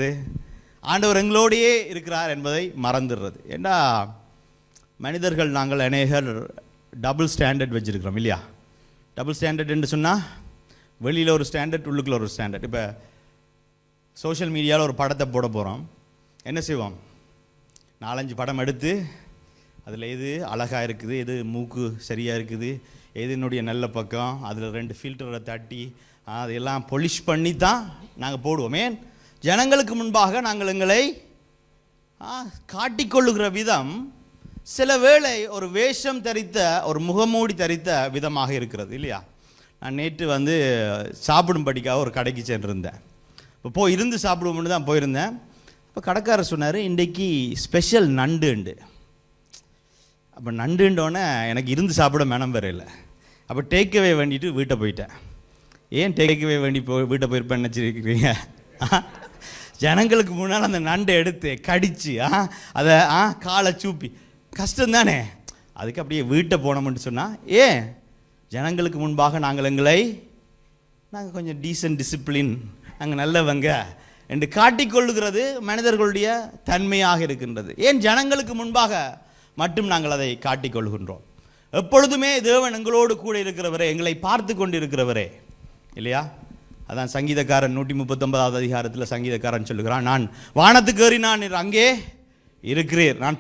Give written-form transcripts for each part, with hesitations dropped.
இருக்கிறது, ஆண்டவர் எங்களோடையே இருக்கிறார் என்பதை மறந்துடுறது. ஏன்னா மனிதர்கள் நாங்கள் அநேகர் டபுள் ஸ்டாண்டர்ட் வச்சுருக்கிறோம் இல்லையா? டபுள் ஸ்டாண்டர்ட் என்று சொன்னால் வெளியில் ஒரு ஸ்டாண்டர்ட், உள்ளுக்குள்ள ஒரு ஸ்டாண்டர்ட். இப்போ சோஷியல் மீடியாவில் ஒரு படத்தை போட போகிறோம், என்ன செய்வோம்? 4-5 படம் எடுத்து அதில் எது அழகாக இருக்குது, எது மூக்கு சரியாக இருக்குது, எது என்னுடைய நல்ல பக்கம், அதில் 2 ஃபில்டரை தட்டி அதையெல்லாம் பொலிஷ் பண்ணி தான் நாங்கள் போடுவோம். ஏன்? ஜனங்களுக்கு முன்பாக நாங்கள் எங்களை காட்டிக்கொள்ளுகிற விதம் சில வேளை ஒரு வேஷம் தரித்த, ஒரு முகமூடி தரித்த விதமாக இருக்கிறது இல்லையா? நான் நேற்று சாப்பிடும்படிக்காக ஒரு கடைக்கு சென்றிருந்தேன். இப்போ இருந்து சாப்பிடுவோம்னு தான் போயிருந்தேன். இப்போ கடைக்காரர் சொன்னார், இன்றைக்கி ஸ்பெஷல் நண்டுண்டு. அப்போ நண்டுண்டோன்னே எனக்கு இருந்து சாப்பிட மனம் வரையில. அப்போ டேக்அவே வேண்டிட்டு வீட்டை போயிட்டேன். ஏன் டேக்அவே வேண்டி வீட்டை போயிருப்பேன்னு நினச்சிருக்கிறீங்க? ஜனங்களுக்கு முன்னால் அந்த நண்டை எடுத்து கடித்து அதை காலை சூப்பி கஷ்டம் தானே. அதுக்கு அப்படியே வீட்டை போனோம்னு சொன்னால், ஏன் ஜனங்களுக்கு முன்பாக நாங்கள் கொஞ்சம் டீசன்ட், டிசிப்ளின், நாங்கள் நல்லவங்க என்று காட்டிக்கொள்ளுகிறது மனிதர்களுடைய தன்மையாக இருக்கின்றது. ஏன் ஜனங்களுக்கு முன்பாக மட்டும் நாங்கள் அதை காட்டிக்கொள்கின்றோம்? எப்பொழுதுமே தேவன் எங்களோடு கூட இருக்கிறவரே, எங்களை பார்த்து கொண்டு இருக்கிறவரே இல்லையா? அதான் சங்கீதக்காரன் 139வது அதிகாரத்தில் சங்கீதக்காரன் சொல்லுகிறான், நான் வானத்துக்கு ஏறி நான் அங்கே இருக்கிறீர், நான்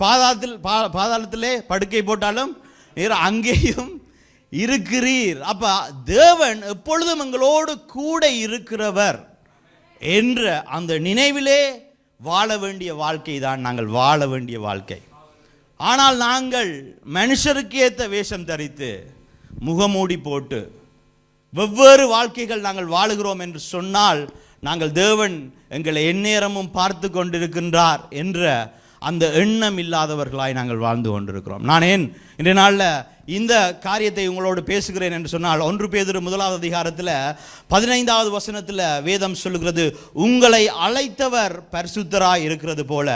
பாதாளத்திலே படுக்கை போட்டாலும் நீர் அங்கேயும் இருக்கிறீர். அப்ப தேவன் எப்பொழுதும் எங்களோடு கூட இருக்கிறவர் என்ற அந்த நினைவிலே வாழ வேண்டிய வாழ்க்கை தான் நாங்கள் வாழ வேண்டிய வாழ்க்கை. ஆனால் நாங்கள் மனுஷருக்கு ஏற்ற வேஷம் தரித்து முகமூடி போட்டு வெவ்வேறு வாழ்க்கைகள் நாங்கள் வாழுகிறோம் என்று சொன்னால், நாங்கள் தேவன் எங்களை எந்நேரமும் பார்த்து கொண்டிருக்கின்றார் என்ற அந்த எண்ணம் இல்லாதவர்களாய் நாங்கள் வாழ்ந்து கொண்டிருக்கிறோம். நான் ஏன் இன்றைய நாளில் இந்த காரியத்தை உங்களோடு பேசுகிறேன் என்று சொன்னால், 1 பேதுரு 1வது அதிகாரத்தில் 15வது வசனத்தில் வேதம் சொல்லுகிறது, உங்களை அழைத்தவர் பரிசுத்தராய் இருக்கிறது போல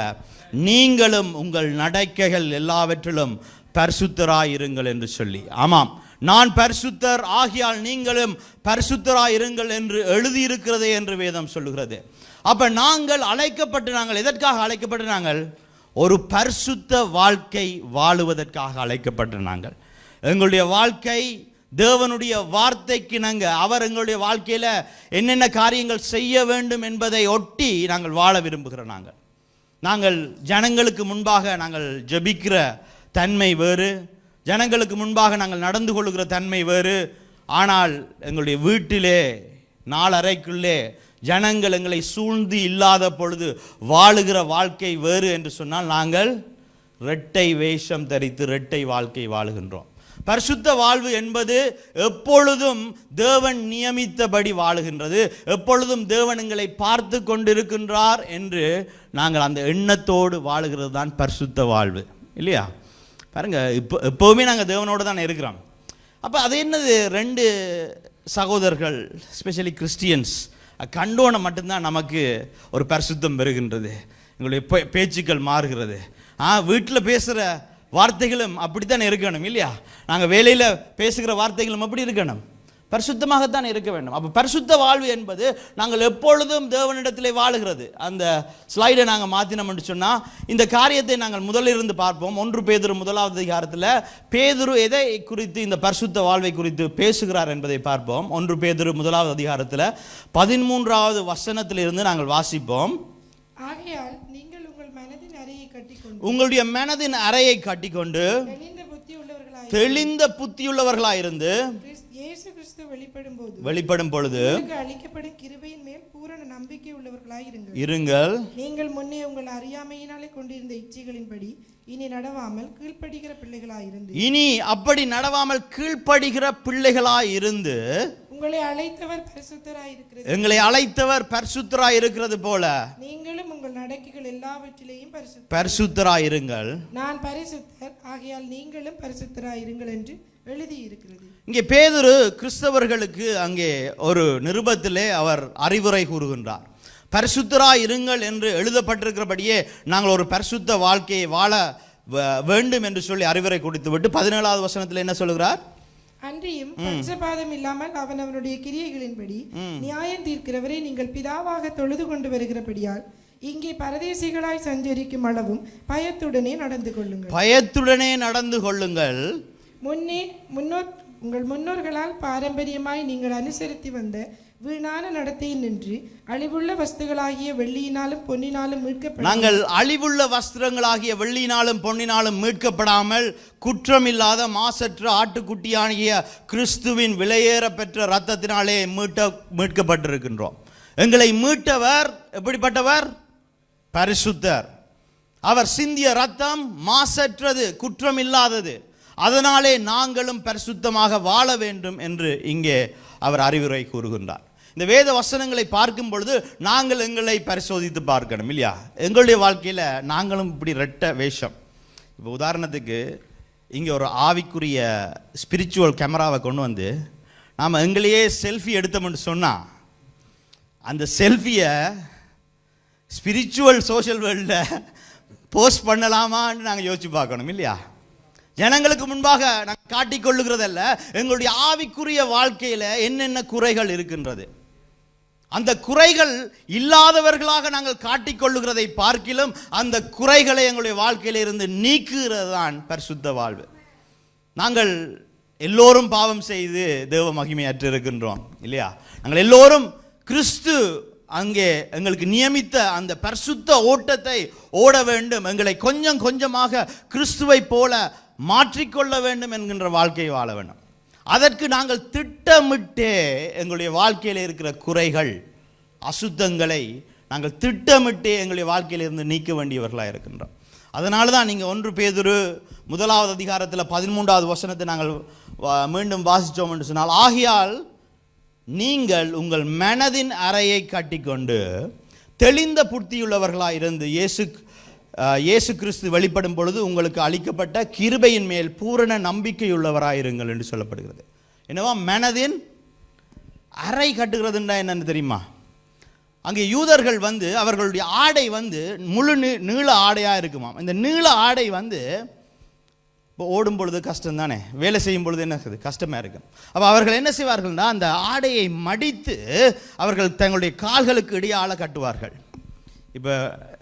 நீங்களும் உங்கள் நடக்கைகள் எல்லாவற்றிலும் பரிசுத்தராய் இருங்கள் என்று சொல்லி. ஆமாம், நான் பரிசுத்தர் ஆகியால் நீங்களும் பரிசுத்தராய் இருங்கள் என்று எழுதியிருக்கிறதே என்று வேதம் சொல்லுகிறது. அப்ப நாங்கள் நாங்கள் எதற்காக அழைக்கப்பட்டு? நாங்கள் ஒரு பரிசுத்த வாழ்க்கை வாழுவதற்காக அழைக்கப்பட்ட நாங்கள். எங்களுடைய வாழ்க்கை தேவனுடைய வார்த்தைக்கு அவர் எங்களுடைய வாழ்க்கையில் என்னென்ன காரியங்கள் செய்ய வேண்டும் என்பதை ஒட்டி நாங்கள் வாழ விரும்புகிற நாங்கள் ஜனங்களுக்கு முன்பாக நாங்கள் ஜெபிக்கிற தன்மை வேறு, ஜனங்களுக்கு முன்பாக நாங்கள் நடந்து கொள்ளுகிற தன்மை வேறு. ஆனால் எங்களுடைய வீட்டிலே 4 அறைக்குள்ளே ஜனங்கள் எங்களை சூழ்ந்து இல்லாத பொழுது வாழுகிற வாழ்க்கை வேறு என்று சொன்னால், நாங்கள் இரட்டை வேஷம் தரித்து இரட்டை வாழ்க்கை வாழுகின்றோம். பரிசுத்த வாழ்வு என்பது எப்பொழுதும் தேவன் நியமித்தபடி வாழுகின்றது, எப்பொழுதும் தேவன் எங்களை பார்த்து கொண்டிருக்கின்றார் என்று நாங்கள் அந்த எண்ணத்தோடு வாழுகிறது தான் பரிசுத்த வாழ்வு இல்லையா? பாருங்க, எப்போவுமே நாங்கள் தேவனோடு தான் இருக்கிறோம். அப்போ அது என்னது? 2 சகோதரர்கள், ஸ்பெஷலி கிறிஸ்டியன்ஸ் கண்டோன மட்டும்தான் நமக்கு ஒரு பரிசுத்தம் பெறுகின்றது, எங்களுடைய பேச்சுக்கள் மாறுகிறது. வீட்டில் பேசுகிற வார்த்தைகளும் அப்படித்தான் இருக்கணும் இல்லையா? நாங்கள் வேலையில் பேசுகிற வார்த்தைகளும் அப்படி இருக்கணும், பரிசுத்தமாகத்தான் இருக்க வேண்டும். அப்போ பரிசுத்த வாழ்வு என்பது நாங்கள் எப்பொழுதும் தேவனிடத்திலே வாழுகிறது. அந்த ஸ்லைடை நாங்கள் மாற்றினோம் என்று சொன்னால், இந்த காரியத்தை நாங்கள் முதலிருந்து பார்ப்போம். 1 பேதுரு 1வது அதிகாரத்தில் பேதுரு எதை குறித்து, இந்த பரிசுத்த வாழ்வை குறித்து பேசுகிறார் என்பதை பார்ப்போம். 1 பேதுரு 1வது அதிகாரத்தில் 13வது வசனத்திலிருந்து நாங்கள் வாசிப்போம். ஆகையால் நீங்கள் உங்களுடைய மனதின் அறையை கட்டிக்கொண்டு தெளிந்த புத்தியுள்ளவர்களாயிருந்து வெளிப்படும் பொழுது அளிக்கப்படும் கிருபையின் மேல் பூரண நம்பிக்கை உள்ளவர்களாய் இருங்கள். நீங்கள் முன்னே உங்கள் அறியாமையினாலே கொண்டிருந்த இச்சைகளின்படி இனி நடவாமல் கீழ்ப்படுகிற பிள்ளைகளாயிருந்து அப்படி நடவாமல் கீழ்ப்படுகிற பிள்ளைகளாயிருந்து உங்களை அழைத்தவர் பரிசுத்தராய் இருக்கிறது போல நீங்களும் உங்கள் நடக்கைகள் எல்லாவற்றிலேயும் பரிசுத்தராய் இருங்கள். நான் பரிசுத்தர் ஆகையால் நீங்களும் பரிசுத்தராய் இருங்கள் என்று எழுதி இருக்கிறது. இங்கே பேதுரு கிறிஸ்தவர்களுக்கு அங்கே ஒரு நிருபத்திலே அவர் அறிவுரை கூறுகின்றார். பரிசுத்தராய் இருங்கள் என்று எழுதப்பட்டிருக்கிறபடியே நாங்கள் ஒரு பரிசுத்த வாழ்க்கையை வாழ வேண்டும் என்று சொல்லி அறிவுரை கொடுத்து விட்டு 17வது வசனத்தில் என்ன சொல்கிறார்? அன்றியும் பட்சபாதம் இல்லாமல் அவனுடைய கிரியைகளின்படி நியாயம் தீர்க்கிறவரை நீங்கள் பிதாவாக தொழுது கொண்டு வருகிறபடியால் இங்கே பரதேசிகளாய் சஞ்சரிக்கும் அளவும் பயத்துடனே நடந்து கொள்ளுங்கள். பயத்துடனே நடந்து கொள்ளுங்கள். உங்கள் முன்னோர்களால் பாரம்பரியமாய் நீங்கள் அனுசரித்து வந்த வீணான நடத்தையில் நின்று அழிவுள்ள வஸ்துகளாகிய வெள்ளியினாலும் பொன்னினாலும் மீட்கப்பட நாங்கள் அழிவுள்ள வஸ்திரங்களாகிய வெள்ளியினாலும் பொன்னினாலும் மீட்கப்படாமல் குற்றமில்லாத மாசற்ற ஆட்டுக்குட்டியாகிய கிறிஸ்துவின் விலையேற பெற்ற இரத்தத்தினாலே மீட்கப்பட்டிருக்கின்றோம். எங்களை மீட்டவர் எப்படிப்பட்டவர்? பரிசுத்தர். அவர் சிந்திய இரத்தம் மாசற்றது, குற்றமில்லாதது. அதனாலே நாங்களும் பரிசுத்தமாக வாழ வேண்டும் என்று இங்கே அவர் அறிவுரை கூறுகின்றார். இந்த வேத வசனங்களை பார்க்கும் பொழுது நாங்கள் எங்களை பரிசோதித்து பார்க்கணும் இல்லையா? எங்களுடைய வாழ்க்கையில் நாங்களும் இப்படி ரெட்ட வேஷம். இப்போ உதாரணத்துக்கு இங்கே ஒரு ஆவிக்குரிய ஸ்பிரிச்சுவல் கேமராவை கொண்டு வந்து நாம் எங்களையே செல்ஃபி எடுத்தோம்னு சொன்னால் அந்த செல்ஃபியை ஸ்பிரிச்சுவல் சோஷியல் வேர்ல்டில் போஸ்ட் பண்ணலாமான்னு நாங்கள் யோசிச்சு பார்க்கணும் இல்லையா? ஜனங்களுக்கு முன்பாக நாங்கள் காட்டிக்கொள்ளுகிறதல்ல, எங்களுடைய ஆவிக்குரிய வாழ்க்கையில் என்னென்ன குறைகள் இருக்கின்றது, அந்த குறைகள் இல்லாதவர்களாக நாங்கள் காட்டிக்கொள்ளுகிறதை பார்க்கிலும் அந்த குறைகளை எங்களுடைய வாழ்க்கையில் இருந்து நீக்குகிறது தான் பரிசுத்த வாழ்வு. நாங்கள் எல்லோரும் பாவம் செய்து தேவ மகிமையற்று இருக்கின்றோம் இல்லையா? நாங்கள் எல்லோரும் கிறிஸ்து அங்கே எங்களுக்கு நியமித்த அந்த பரிசுத்த ஓட்டத்தை ஓட வேண்டும், எங்களை கொஞ்சம் கொஞ்சமாக கிறிஸ்துவை போல மாற்றிக்கொள்ள வேண்டும் என்கின்ற வாழ்க்கையை வாழ வேண்டும். அதற்கு நாங்கள் திட்டமிட்டே எங்களுடைய வாழ்க்கையில் இருக்கிற குறைகள் அசுத்தங்களை நாங்கள் திட்டமிட்டே எங்களுடைய வாழ்க்கையிலிருந்து நீக்க வேண்டியவர்களாக இருக்கின்றோம். அதனால தான் நீங்கள் 1 பேதுரு 1 அதிகாரத்தில் 13வது வசனத்தை நாங்கள் மீண்டும் வாசித்தோம் என்று சொன்னால், ஆகையால் நீங்கள் உங்கள் மனதின் அறையை கட்டிக்கொண்டு தெளிந்த புத்தியுள்ளவர்களாக இருந்து இயேசு கிறிஸ்து வெளிப்படும் பொழுது உங்களுக்கு அளிக்கப்பட்ட கிருபையின் மேல் பூரண நம்பிக்கையுள்ளவராயிருங்கள் என்று சொல்லப்படுகிறது. என்னவா மனதின் அறை கட்டுகிறதுன்னா என்னன்னு தெரியுமா? அங்கே யூதர்கள் வந்து அவர்களுடைய ஆடை வந்து முழு நீள ஆடையாக இருக்குமாம். இந்த நீள ஆடை வந்து இப்போ ஓடும் பொழுது கஷ்டம் தானே, வேலை செய்யும் பொழுது என்ன கஷ்டமாக இருக்கும். அப்போ அவர்கள் என்ன செய்வார்கள்னா அந்த ஆடையை மடித்து அவர்கள் தங்களுடைய கால்களுக்கு இடையால கட்டுவார்கள். இப்போ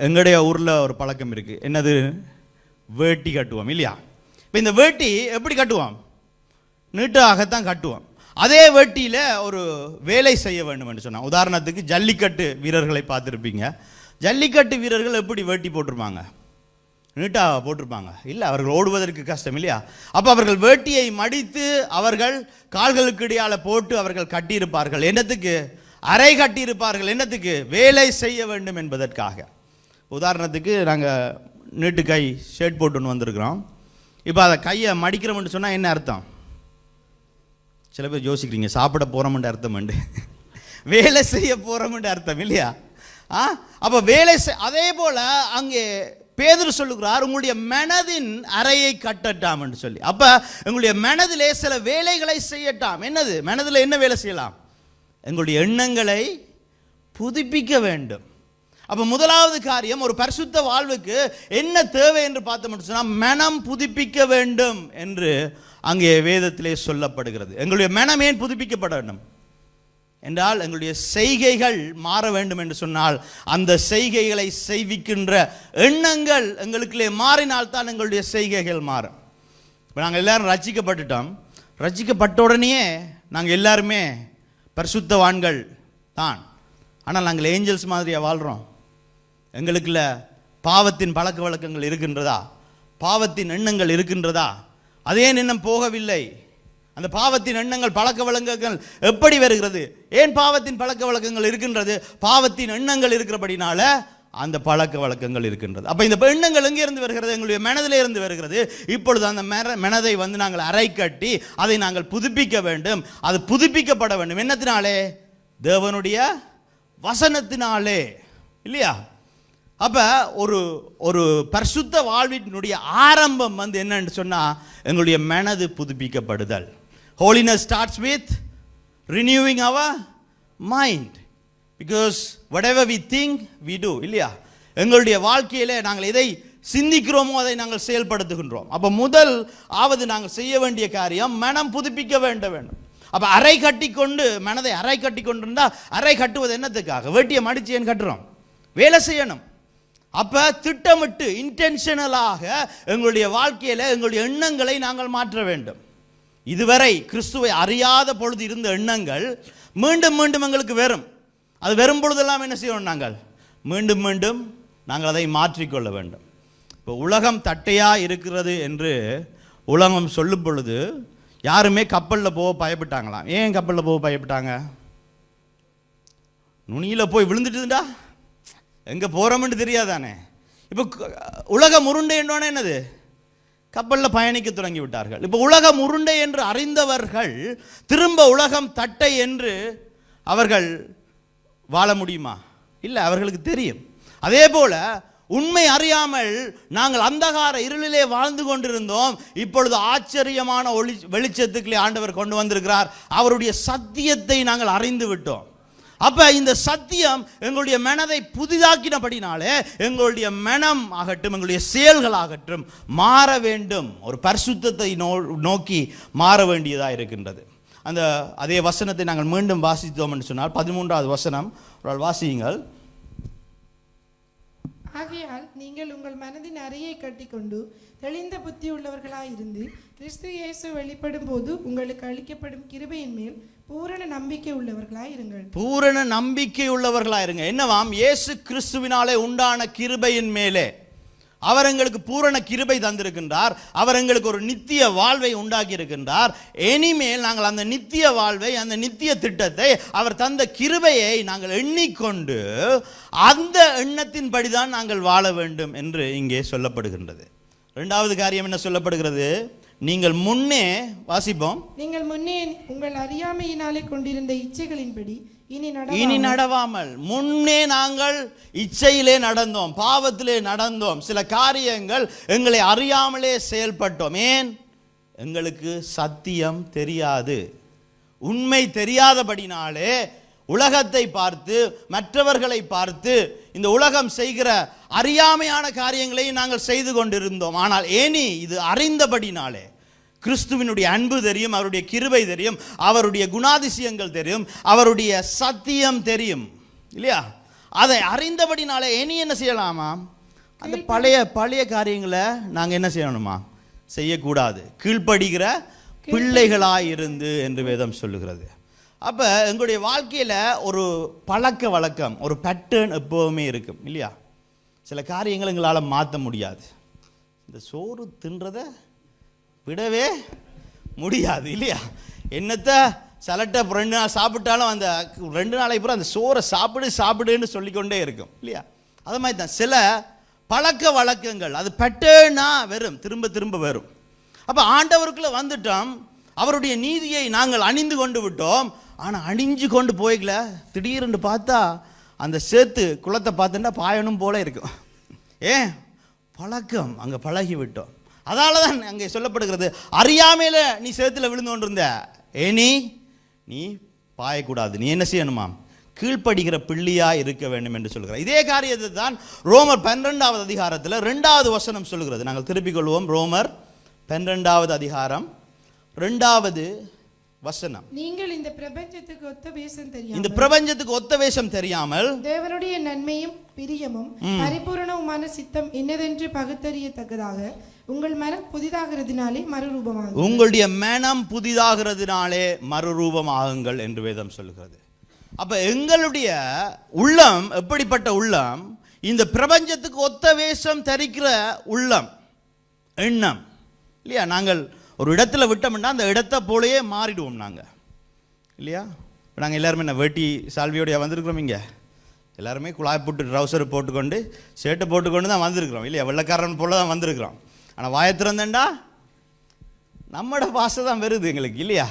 எங்களுடைய ஊரில் ஒரு பழக்கம் இருக்குது, என்னது? வேட்டி கட்டுவோம் இல்லையா? இப்போ இந்த வேட்டி எப்படி கட்டுவோம்? நீட்டாகத்தான் கட்டுவோம். அதே வேட்டியில் ஒரு வேலை செய்ய வேண்டும் என்று சொன்னால், உதாரணத்துக்கு ஜல்லிக்கட்டு வீரர்களை பார்த்துருப்பீங்க. ஜல்லிக்கட்டு வீரர்கள் எப்படி வேட்டி போட்டிருப்பாங்க? நீட்டாக போட்டிருப்பாங்க இல்லை? அவர்கள் ஓடுவதற்கு கஷ்டம் இல்லையா? அப்போ அவர்கள் வேட்டியை மடித்து அவர்கள் கால்களுக்கு இடையால் போட்டு அவர்கள் கட்டியிருப்பார்கள். என்னத்துக்கு? அறை கட்டியிருப்பார்கள். என்னத்துக்கு? வேலை செய்ய வேண்டும் என்பதற்காக. உதாரணத்துக்கு நாங்கள் நீட்டு கை ஷர்ட் போட்டுன்னு வந்திருக்கிறோம். இப்போ அதை கையை மடிக்கிறோம்னு சொன்னால் என்ன அர்த்தம்? சில பேர் யோசிக்கிறீங்க, சாப்பிட போகிறோம்ன்ற அர்த்தம் உண்டு, வேலை செய்ய போகிறோம்ன்ற அர்த்தம் இல்லையா? அப்போ வேலை அதே போல் அங்கே பேதுரு சொல்லுகிறார், உங்களுடைய மனதின் அறையை கட்டட்டாம் என்று சொல்லி. அப்போ உங்களுடைய மனதிலே சில வேலைகளை செய்யட்டாம். என்னது மனதில் என்ன வேலை செய்யலாம்? எங்களுடைய எண்ணங்களை புதுப்பிக்க வேண்டும். அப்போ முதலாவது காரியம், ஒரு பரிசுத்த வாழ்வுக்கு என்ன தேவை என்று பார்த்தோம்னு சொன்னால் மனம் புதுப்பிக்க வேண்டும் என்று அங்கே வேதத்திலே சொல்லப்படுகிறது. எங்களுடைய மனம் ஏன் புதுப்பிக்கப்பட வேண்டும் என்றால், எங்களுடைய செய்கைகள் மாற வேண்டும் என்று சொன்னால் அந்த செய்கைகளை செய்விக்கின்ற எண்ணங்கள் எங்களுக்குள்ளே மாறினால்தான் எங்களுடைய செய்கைகள் மாறும். இப்போ நாங்கள் எல்லாரும் ரட்சிக்கப்பட்டுட்டோம். ரட்சிக்கப்பட்ட உடனேயே நாங்கள் எல்லாருமே பரிசுத்தவான்கள் தான். ஆனால் நாங்கள் ஏஞ்சல்ஸ் மாதிரியாக வாழ்கிறோம். எங்களுக்குள்ள பாவத்தின் பழக்க வழக்கங்கள் இருக்கின்றதா? பாவத்தின் எண்ணங்கள் இருக்கின்றதா? அதே எண்ணம் போகவில்லை. அந்த பாவத்தின் எண்ணங்கள் பழக்க வழக்கங்கள் எப்படி வருகிறது? ஏன் பாவத்தின் பழக்க வழக்கங்கள் இருக்கின்றது? பாவத்தின் எண்ணங்கள் இருக்கிறபடினால அந்த பழக்க வழக்கங்கள் இருக்கின்றது. அப்போ இந்த எண்ணங்கள் எங்கிருந்து வருகிறது? எங்களுடைய மனதிலே இருந்து வருகிறது. இப்பொழுது அந்த மனதை வந்து நாங்கள் அறை கட்டி அதை நாங்கள் புதுப்பிக்க வேண்டும். அது புதுப்பிக்கப்பட வேண்டும். என்னத்தினாலே? தேவனுடைய வசனத்தினாலே இல்லையா? அப்போ ஒரு பரிசுத்த வாழ்வினுடைய ஆரம்பம் வந்து என்னன்னு சொன்னால் எங்களுடைய மனது புதுப்பிக்கப்படுதல். Holiness starts with renewing our mind, because whatever we think we do இல்லையா? எங்களுடைய வாழ்க்கையிலே நாங்கள் எதை சிந்திக்கிறோமோ அதை நாங்கள் செயல்படுத்துகின்றோம். அப்போ முதல் நாங்கள் செய்ய வேண்டிய காரியம் மனம் புதுப்பிக்க வேண்டும். அப்போ அறை கட்டி கொண்டு மனதை அறை கட்டி கொண்டு இருந்தால், அறை கட்டுவது என்னத்துக்காக? வேட்டியை மடித்து ஏன் கட்டுறோம்? வேலை செய்யணும். அப்போ திட்டமிட்டு இன்டென்ஷனலாக எங்களுடைய வாழ்க்கையில் எங்களுடைய எண்ணங்களை நாங்கள் மாற்ற வேண்டும். இதுவரை கிறிஸ்துவை அறியாத பொழுது இருந்த எண்ணங்கள் மீண்டும் மீண்டும் எங்களுக்கு வரும். அது வரும் பொழுதெல்லாம் என்ன செய்யணும்? நாங்கள் மீண்டும் மீண்டும் நாங்கள் அதை மாற்றிக்கொள்ள வேண்டும். இப்போ உலகம் தட்டையாக இருக்கிறது என்று உலகம் சொல்லும் பொழுது யாருமே கப்பலில் போக பயப்பட்டாங்களாம். ஏன் கப்பலில் போக பயப்பட்டாங்க? நுனியில் போய் விழுந்துட்டுதுண்டா எங்கே போகிறோம்னு தெரியாதானே. இப்போ உலகம் உருண்டை என்றோன்னே என்னது? கப்பலில் பயணிக்க தொடங்கி விட்டார்கள். இப்போ உலகம் உருண்டை என்று அறிந்தவர்கள் திரும்ப உலகம் தட்டை என்று அவர்கள் வாழ முடியுமா? இல்லை, அவர்களுக்கு தெரியும். அதே போல உண்மை அறியாமல் நாங்கள் அந்தகார இருளிலே வாழ்ந்து கொண்டிருந்தோம். இப்பொழுது ஆச்சரியமான வெளிச்சத்துக்களே ஆண்டவர் கொண்டு வந்திருக்கிறார். அவருடைய சத்தியத்தை நாங்கள் அறிந்து விட்டோம். அப்ப இந்த சத்தியம் எங்களுடைய மனதை புதிதாக்கினபடினாலே எங்களுடைய மனம் ஆகட்டும், எங்களுடைய செயல்கள் ஆகட்டும் மாற வேண்டும். ஒரு பரிசுத்தத்தை நோக்கி மாற வேண்டியதாக இருக்கின்றது. அதே வசனத்தை நாங்கள் மீண்டும் வாசித்தோம் என்று சொன்னால் 13வது வசனம் ஒரு வாசியுங்கள். ஆகையால் நீங்கள் உங்கள் மனதின் அறையை கட்டிக்கொண்டு தெளிந்த புத்தி உள்ளவர்களாயிருந்து கிறிஸ்து இயேசு வெளிப்படும் போது உங்களுக்கு அளிக்கப்படும் கிருபையின் மேல் பூரண நம்பிக்கை உள்ளவர்களாயிருங்கள். பூரண நம்பிக்கை உள்ளவர்களாயிருங்க. என்னவாம்? இயேசு கிறிஸ்துவினாலே உண்டான கிருபையின் மேலே அவர் எங்களுக்கு பூரண கிருபை தந்திருக்கின்றார். அவர் எங்களுக்கு ஒரு நித்திய வாழ்வை உண்டாக்கி இருக்கின்றார். இனிமேல் நாங்கள் அந்த நித்திய வாழ்வை, அந்த நித்திய திட்டத்தை, அவர் தந்த கிருபையை நாங்கள் எண்ணிக்கொண்டு அந்த எண்ணத்தின்படிதான் நாங்கள் வாழ வேண்டும் என்று இங்கே சொல்லப்படுகின்றது. இரண்டாவது காரியம் என்ன சொல்லப்படுகிறது? நீங்கள் முன்னே வாசிப்போம். நீங்கள் முன்னே உங்கள் அறியாமையினாலே கொண்டிருந்த இச்சைகளின்படி இனி நடவாமல். முன்னே நாங்கள் இச்சையிலே நடந்தோம், பாவத்திலே நடந்தோம், சில காரியங்கள் எங்களை அறியாமலே செயல்பட்டோம். ஏன்? எங்களுக்கு சத்தியம் தெரியாது, உண்மை தெரியாதபடினாலே உலகத்தை பார்த்து, மற்றவர்களை பார்த்து, இந்த உலகம் செய்கிற அறியாமையான காரியங்களை நாங்கள் செய்து கொண்டிருந்தோம். ஆனால் ஏனி இது அறிந்தபடினாலே கிறிஸ்துவினுடைய அன்பு தெரியும், அவருடைய கிருபை தெரியும், அவருடைய குணாதிசயங்கள் தெரியும், அவருடைய சத்தியம் தெரியும் இல்லையா? அதை அறிந்தபடினாலே இனி என்ன செய்யலாமா? அந்த பழைய காரியங்களை நாங்கள் என்ன செய்யணுமா? செய்யக்கூடாது. கீழ்ப்படுகிற பிள்ளைகளாயிருந்து என்று வேதம் சொல்லுகிறது. அப்போ எங்களுடைய வாழ்க்கையில் ஒரு பழக்க வழக்கம், ஒரு பேட்டர்ன் எப்போவுமே இருக்கும் இல்லையா? சில காரியங்கள் எங்களால் மாற்ற முடியாது. இந்த சோறு தின்றதை விடவே முடியாது இல்லையா? என்னத்தை சலட்டை 2 நாள் சாப்பிட்டாலும் அந்த 2 நாளைக்கு அப்புறம் அந்த சோறை சாப்பிடுன்னு சொல்லிக்கொண்டே இருக்கும் இல்லையா? அது மாதிரி தான் சில பழக்க வழக்கங்கள், அது பேட்டர்னா வரும், திரும்ப திரும்ப வரும். அப்போ ஆண்டவருக்குள்ளே வந்துட்டோம், அவருடைய நீதியை நாங்கள் அணிந்து கொண்டு விட்டோம். ஆனால் அணிஞ்சு கொண்டு போய்க்கல, திடீர்னு பார்த்தா அந்த சேத்து குளத்தை பார்த்துட்டா பாயணும் போல இருக்கும். ஏன்? பழக்கம், அங்கே பழகி விட்டோம். அதனால தான் அங்கே சொல்லப்படுகிறது, அறியாமையில் நீ சேத்துல விழுந்து கொண்டிருந்த ஏனி நீ பாயக்கூடாது, நீ என்ன செய்யணுமா? கீழ்ப்படுகிற பிள்ளையாக இருக்க வேண்டும் என்று சொல்கிறார். இதே காரியத்தை தான் ரோமர் 12வது அதிகாரத்தில் 2வது வசனம் சொல்கிறது. நாங்கள் திருப்பிக் கொள்வோம். ரோமர் 12வது அதிகாரம் 2வது வசனம். நீங்கள் இந்த பிரபஞ்சத்துக்கு ஒத்த வேஷம் தெரியாமல், இந்த பிரபஞ்சத்துக்கு ஒத்த வேஷம் தெரியாமல் தேவனுடைய நன்மையும் பிரியமும் பரிபூரணமான சித்தம் என்னதென்று பகுத்தறியத்தக்கதாக உங்கள் மனம் புதிதாகிறதுனாலே மறுரூபமாகும். உங்களுடைய மனம் புதிதாகிறதுனாலே மறுரூபமாகுங்கள் என்று வேதம் சொல்கிறது. அப்ப எங்களுடைய உள்ளம் எப்படிப்பட்ட உள்ளம்? இந்த பிரபஞ்சத்துக்கு ஒத்த வேஷம் தரிக்கிற உள்ளம், எண்ணம் இல்லையா? நாங்கள் ஒரு இடத்துல விட்டோம்னா அந்த இடத்தை போலயே மாறிடுவோம் நாங்கள் இல்லையா? நாங்கள் எல்லாருமே என்ன வேட்டி சால்வியோடைய வந்திருக்கிறோம். இங்கே எல்லாருமே குழாய் போட்டு ட்ரௌசர் போட்டுக்கொண்டு ஷர்ட்டை போட்டுக்கொண்டு தான் வந்திருக்கிறோம் இல்லையா? வெள்ளைக்காரன் போல தான் வந்திருக்கிறோம். ஆனால் வாயத்திறந்தேன்டா நம்மளோட பாஷை தான் வருது எங்களுக்கு இல்லையா?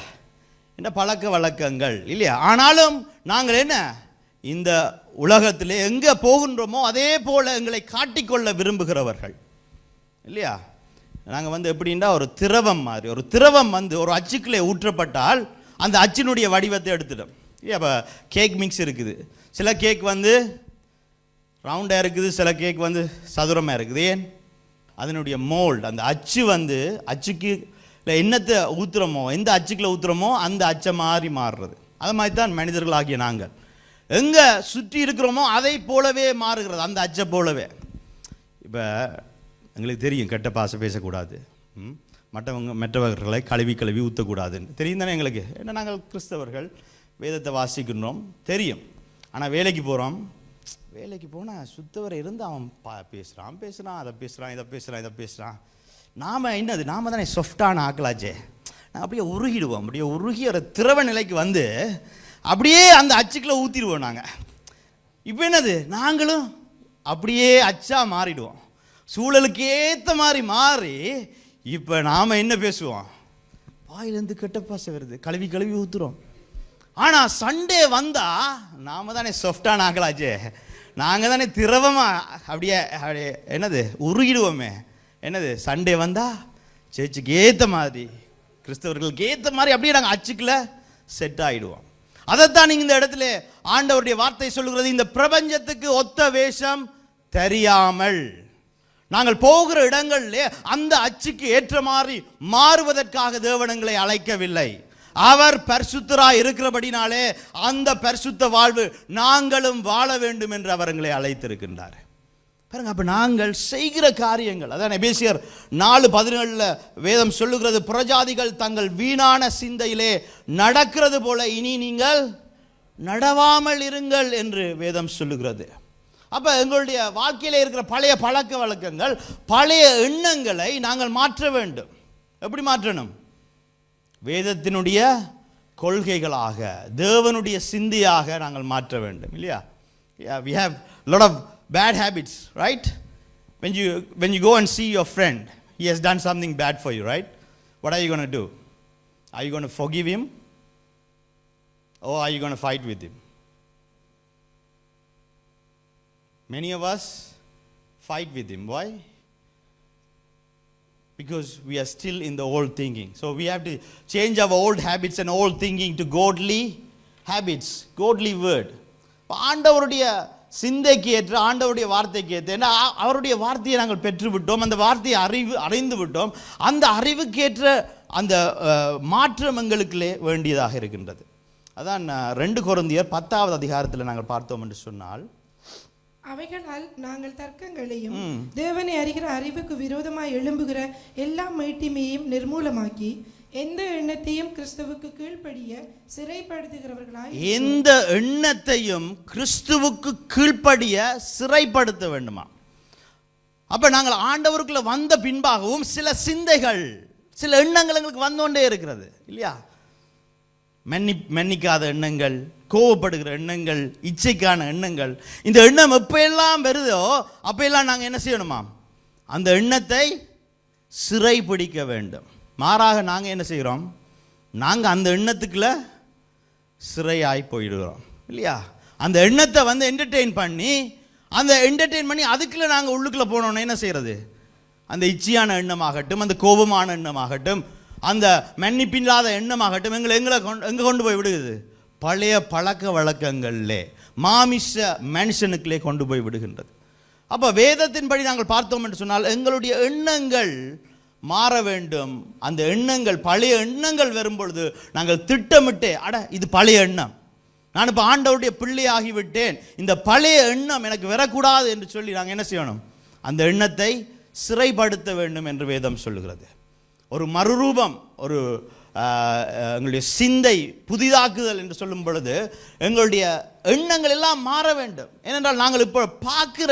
என்ன பழக்க வழக்கங்கள் இல்லையா? ஆனாலும் நாங்கள் என்ன இந்த உலகத்திலே எங்கே போகின்றோமோ அதே போல் எங்களை காட்டிக்கொள்ள விரும்புகிறவர்கள் இல்லையா? நாங்கள் எப்படின்னா ஒரு திரவம் மாதிரி, ஒரு திரவம் ஒரு அச்சுக்குள்ளே ஊற்றப்பட்டால் அந்த அச்சினுடைய வடிவத்தை எடுத்துட்டோம் இல்லையா? இப்போ கேக் மிக்ஸ் இருக்குது, சில கேக் ரவுண்டாக இருக்குது, சில கேக் சதுரமாக இருக்குது. ஏன்? அதனுடைய மோல்டு, அந்த அச்சு அச்சுக்கு என்னத்தை ஊற்றுறோமோ, எந்த அச்சுக்குள்ளே ஊற்றுறோமோ அந்த அச்சை மாறுறது. அது மாதிரி தான் மனிதர்கள் ஆகிய நாங்கள் எங்கே சுற்றி இருக்கிறோமோ அதை போலவே மாறுகிறது, அந்த அச்சை போலவே. இப்போ எங்களுக்கு தெரியும் கெட்ட பாசை பேசக்கூடாது, மற்றவர்களை கழுவி ஊற்றக்கூடாதுன்னு தெரியும் தானே எங்களுக்கு. ஏன்னா நாங்கள் கிறிஸ்தவர்கள், வேதத்தை வாசிக்கின்றோம், தெரியும். ஆனால் வேலைக்கு போகிறோம், வேலைக்கு போனால் சுத்தவரை இருந்து அவன் பேசுகிறான் அதை பேசுகிறான். நாம் என்னது, நாம் தானே சாஃப்டான ஆக்கலாச்சே. நான் அப்படியே உருகிடுவோம், அப்படியே உருகி ஒரு திரவ நிலைக்கு வந்து அப்படியே அந்த அச்சுக்களை ஊற்றிடுவோம் நாங்கள். இப்போ என்னது, நாங்களும் அப்படியே அச்சா மாறிடுவோம், சூழலுக்கு ஏற்ற மாதிரி மாறி. இப்போ நாம் என்ன பேசுவோம், வாயிலேருந்து கெட்ட பாசை வருது, கழுவி ஊற்றுறோம். ஆனால் சண்டே வந்தால் நாம் தானே சாஃப்டான ஆக்கலாச்சே, நாங்கள் தானே திரவமாக அப்படியே என்னது உருகிடுவோமே. என்னது, சண்டே வந்தால் சர்ச்சுக்கு ஏற்ற மாதிரி, கிறிஸ்தவர்களுக்கு ஏற்ற மாதிரி அப்படியே நாங்கள் அச்சுக்கில் செட் ஆகிடுவோம். அதைத்தான் நீங்கள் இந்த இடத்துல ஆண்டவருடைய வார்த்தை சொல்லுகிறது, இந்த பிரபஞ்சத்துக்கு ஒத்த வேஷம் தெரியாமல். நாங்கள் போகிற இடங்களிலே அந்த அச்சுக்கு ஏற்ற மாதிரி மாறுவதற்காக தேவனங்களை அழைக்கவில்லை. அவர் பரிசுத்தராய் இருக்கிறபடினாலே அந்த பரிசுத்த வாழ்வு நாங்களும் வாழ வேண்டும் என்று அவர் எங்களை அழைத்திருக்கின்றார். பாருங்க, அப்ப நாங்கள் செய்கிற காரியங்கள், அதான் எபேசியர் 4:17 வேதம் சொல்லுகிறது, புறஜாதிகள் தங்கள் வீணான சிந்தையிலே நடக்கிறது போல இனி நீங்கள் நடவாமல் இருங்கள் என்று வேதம் சொல்லுகிறது. அப்ப எங்களுடைய வாழ்க்கையில இருக்கிற பழைய பழக்க வழக்கங்கள், பழைய எண்ணங்களை நாங்கள் மாற்ற வேண்டும். எப்படி மாற்றணும்? வேதத்தினுடைய கொள்கைகளாக, தேவனுடைய சிந்தையாக நாங்கள் மாற்ற வேண்டும், இல்லையா? We have a lot of bad habits, right? When you go and see your friend, he has done something bad for you, right? What are you going to do? Are you going to forgive him, or are you going to fight with him? Many of us fight with him. Why? Because we are still in the old thinking. So we have to change our old habits and old thinking to godly habits, godly word. ஆண்டவருடைய சிந்தைக்கு ஏற்ற, ஆண்டவருடைய வார்த்தைக்கு ஏற்ற, ஏன்னா அவருடைய வார்த்தையை நாங்கள் பெற்று விட்டோம், அந்த வார்த்தையை அடைந்து விட்டோம். அந்த அறிவுக்கேற்ற அந்த மாற்றம் எங்களுக்குள்ளே வேண்டியதாக இருக்கின்றது. அதான் 2 கொரிந்தியர் 10வது அதிகாரத்தில் நாங்கள் பார்த்தோம் என்று சொன்னால், அவைகளால் நாங்கள் தர்க்கங்களையும் தேவனை அறிகிற அறிவுக்கு விரோதமாய் எழும்புகிற எல்லா மேட்டிமையையும் நிர்மூலமாக்கி எந்த எண்ணத்தையும் கிறிஸ்துவுக்கு கீழ்ப்படிய சிறைப்படுத்துகிறவர்களாய், எந்த எண்ணத்தையும் கிறிஸ்துவுக்கு கீழ்ப்படிய சிறைப்படுத்த வேண்டுமா? அப்ப நாங்கள் ஆண்டவருக்குள்ள வந்த பின்பாகவும் சில சிந்தைகள், சில எண்ணங்கள் எங்களுக்கு வந்தோண்டே இருக்கிறது, இல்லையா? மன்னிக்காத எண்ணங்கள், கோவப்படுகிற எண்ணங்கள், இச்சைக்கான எண்ணங்கள். இந்த எண்ணம் எப்பெல்லாம் வருதோ அப்பெல்லாம் நாங்கள் என்ன செய்யணுமா? அந்த எண்ணத்தை சிறை பிடிக்க வேண்டும். மாறாக நாங்கள் என்ன செய்கிறோம்? நாங்கள் அந்த எண்ணத்துக்குள்ள சிறையாய் போயிடுகிறோம், இல்லையா? அந்த எண்ணத்தை வந்து என்டர்டெயின் பண்ணி அதுக்குள்ள நாங்கள் உள்ளுக்குள்ள போனோம்னா என்ன செய்யறது? அந்த இச்சையான எண்ணமாகட்டும், அந்த கோபமான எண்ணமாகட்டும், அந்த மன்னிப்பில்லாத எண்ணமாகட்டும், எங்களை கொண்டு போய் விடுகிறது? பழைய பழக்க வழக்கங்களிலே, மாமிச மனுஷனுக்குள்ளே கொண்டு போய் விடுகின்றது. அப்போ வேதத்தின்படி நாங்கள் பார்த்தோம் என்று சொன்னால் எங்களுடைய எண்ணங்கள் மாற வேண்டும். அந்த எண்ணங்கள், பழைய எண்ணங்கள் வரும்பொழுது நாங்கள் திட்டமிட்டு, இது பழைய எண்ணம், நான் இப்போ ஆண்டவருடைய பிள்ளையாகிவிட்டேன், இந்த பழைய எண்ணம் எனக்கு வரக்கூடாது என்று சொல்லி நாங்கள் என்ன செய்யணும்? அந்த எண்ணத்தை சிறைப்படுத்த வேண்டும் என்று வேதம் சொல்லுகிறது. ஒரு மறுரூபம், ஒரு எங்களுடைய சிந்தை புதிதாக்குதல் என்று சொல்லும் பொழுது எங்களுடைய எண்ணங்கள் எல்லாம் மாற வேண்டும். ஏனென்றால் நாங்கள் இப்போ பார்க்குற